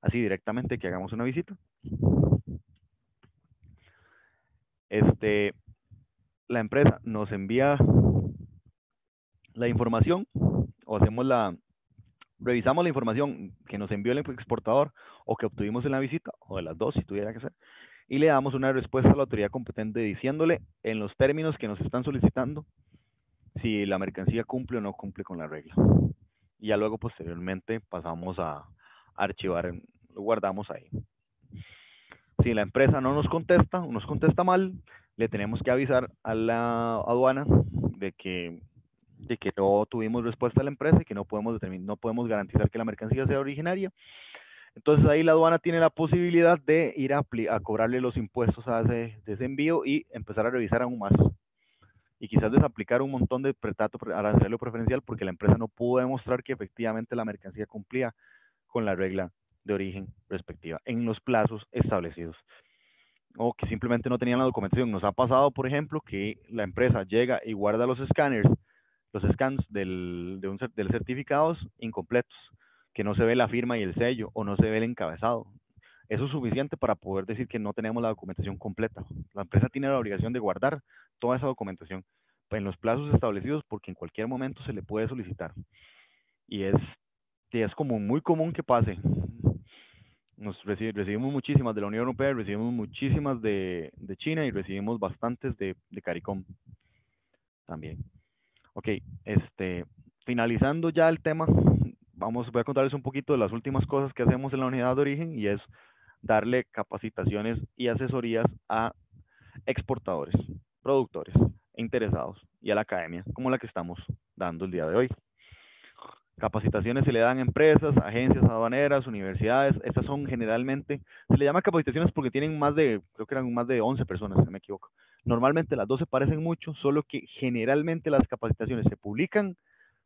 así directamente que hagamos una visita. La empresa nos envía la información o revisamos la información que nos envió el exportador o que obtuvimos en la visita, o de las dos si tuviera que ser, y le damos una respuesta a la autoridad competente diciéndole en los términos que nos están solicitando si la mercancía cumple o no cumple con la regla. Y ya luego posteriormente pasamos a archivar, lo guardamos ahí. Si la empresa no nos contesta o nos contesta mal, le tenemos que avisar a la aduana de que no tuvimos respuesta de la empresa y que no podemos garantizar que la mercancía sea originaria. Entonces ahí la aduana tiene la posibilidad de ir a cobrarle los impuestos de ese envío y empezar a revisar aún más. Y quizás desaplicar un montón de trato arancelario preferencial porque la empresa no pudo demostrar que efectivamente la mercancía cumplía con la regla de origen respectiva en los plazos establecidos, o que simplemente no tenían la documentación. Nos ha pasado, por ejemplo, que la empresa llega y guarda los scans del certificados incompletos, que no se ve la firma y el sello o no se ve el encabezado. Eso es suficiente para poder decir que no tenemos la documentación completa. La empresa tiene la obligación de guardar toda esa documentación en los plazos establecidos porque en cualquier momento se le puede solicitar. Y es como muy común que pase. Recibimos muchísimas de la Unión Europea, recibimos muchísimas de China y recibimos bastantes de CARICOM también. Ok, finalizando ya el tema, voy a contarles un poquito de las últimas cosas que hacemos en la unidad de origen y es darle capacitaciones y asesorías a exportadores, productores, interesados y a la academia, como la que estamos dando el día de hoy. Capacitaciones se le dan a empresas, agencias aduaneras, universidades. Estas son generalmente, se le llama capacitaciones porque tienen creo que eran más de 11 personas, si no me equivoco. Normalmente las dos se parecen mucho, solo que generalmente las capacitaciones se publican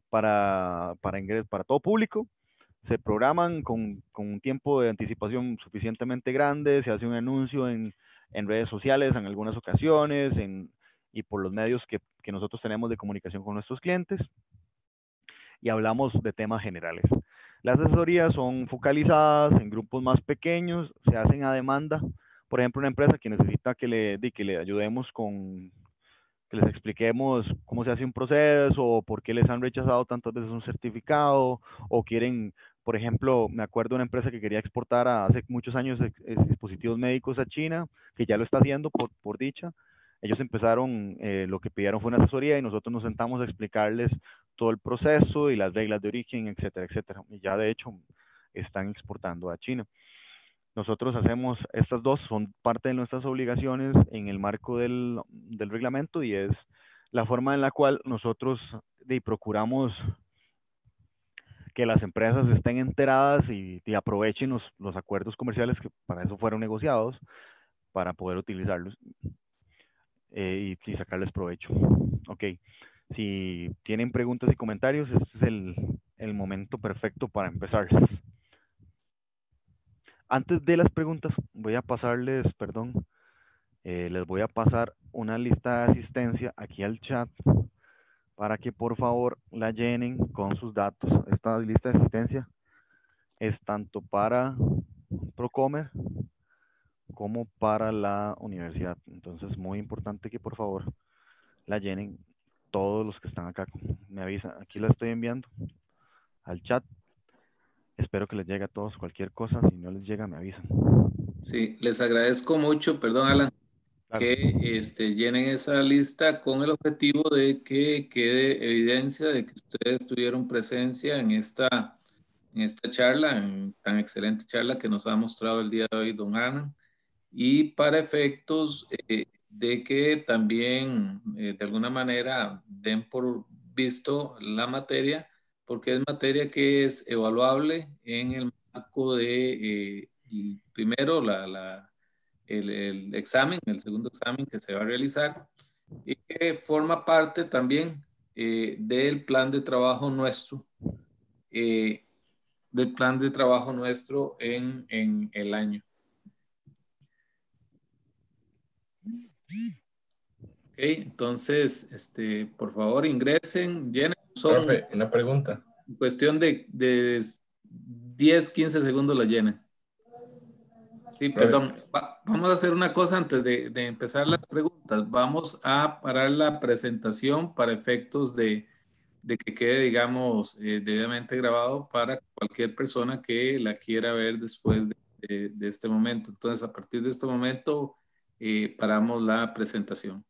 para todo público, se programan con un tiempo de anticipación suficientemente grande, se hace un anuncio en redes sociales en algunas ocasiones y por los medios que nosotros tenemos de comunicación con nuestros clientes, y hablamos de temas generales. Las asesorías son focalizadas en grupos más pequeños, se hacen a demanda. Por ejemplo, una empresa que necesita que le ayudemos que les expliquemos cómo se hace un proceso, o por qué les han rechazado tantas veces un certificado, o quieren, por ejemplo, me acuerdo de una empresa que quería exportar hace muchos años dispositivos médicos a China, que ya lo está haciendo por dicha. Ellos empezaron, lo que pidieron fue una asesoría y nosotros nos sentamos a explicarles todo el proceso y las reglas de origen, etcétera, etcétera. Y ya de hecho están exportando a China. Nosotros hacemos estas dos, son parte de nuestras obligaciones en el marco del reglamento y es la forma en la cual nosotros procuramos que las empresas estén enteradas y aprovechen los acuerdos comerciales que para eso fueron negociados, para poder utilizarlos y sacarles provecho. Ok, si tienen preguntas y comentarios, este es el momento perfecto para empezar. Antes de las preguntas, voy a pasarles, perdón, les voy a pasar una lista de asistencia aquí al chat para que por favor la llenen con sus datos. Esta lista de asistencia es tanto para Procomer como para la universidad. Entonces, muy importante que por favor la llenen todos los que están acá. Me avisan, aquí la estoy enviando al chat. Espero que les llegue a todos cualquier cosa. Si no les llega, me avisan. Sí, les agradezco mucho, perdón, Alan, Claro, que llenen esa lista con el objetivo de que quede evidencia de que ustedes tuvieron presencia en esta charla, en tan excelente charla que nos ha mostrado el día de hoy don Alan, y para efectos de que también de alguna manera den por visto la materia, porque es materia que es evaluable en el marco de, primero, el examen, el segundo examen que se va a realizar, y que forma parte también del plan de trabajo nuestro, eh, del plan de trabajo nuestro en el año. Ok, entonces, por favor, ingresen, llenen, son Profe, una pregunta. cuestión de 10, 15 segundos lo llenan. Sí, Profe, perdón. Vamos a hacer una cosa antes de empezar las preguntas. Vamos a parar la presentación para efectos de que quede, digamos, debidamente grabado para cualquier persona que la quiera ver después de este momento. Entonces, a partir de este momento, paramos la presentación.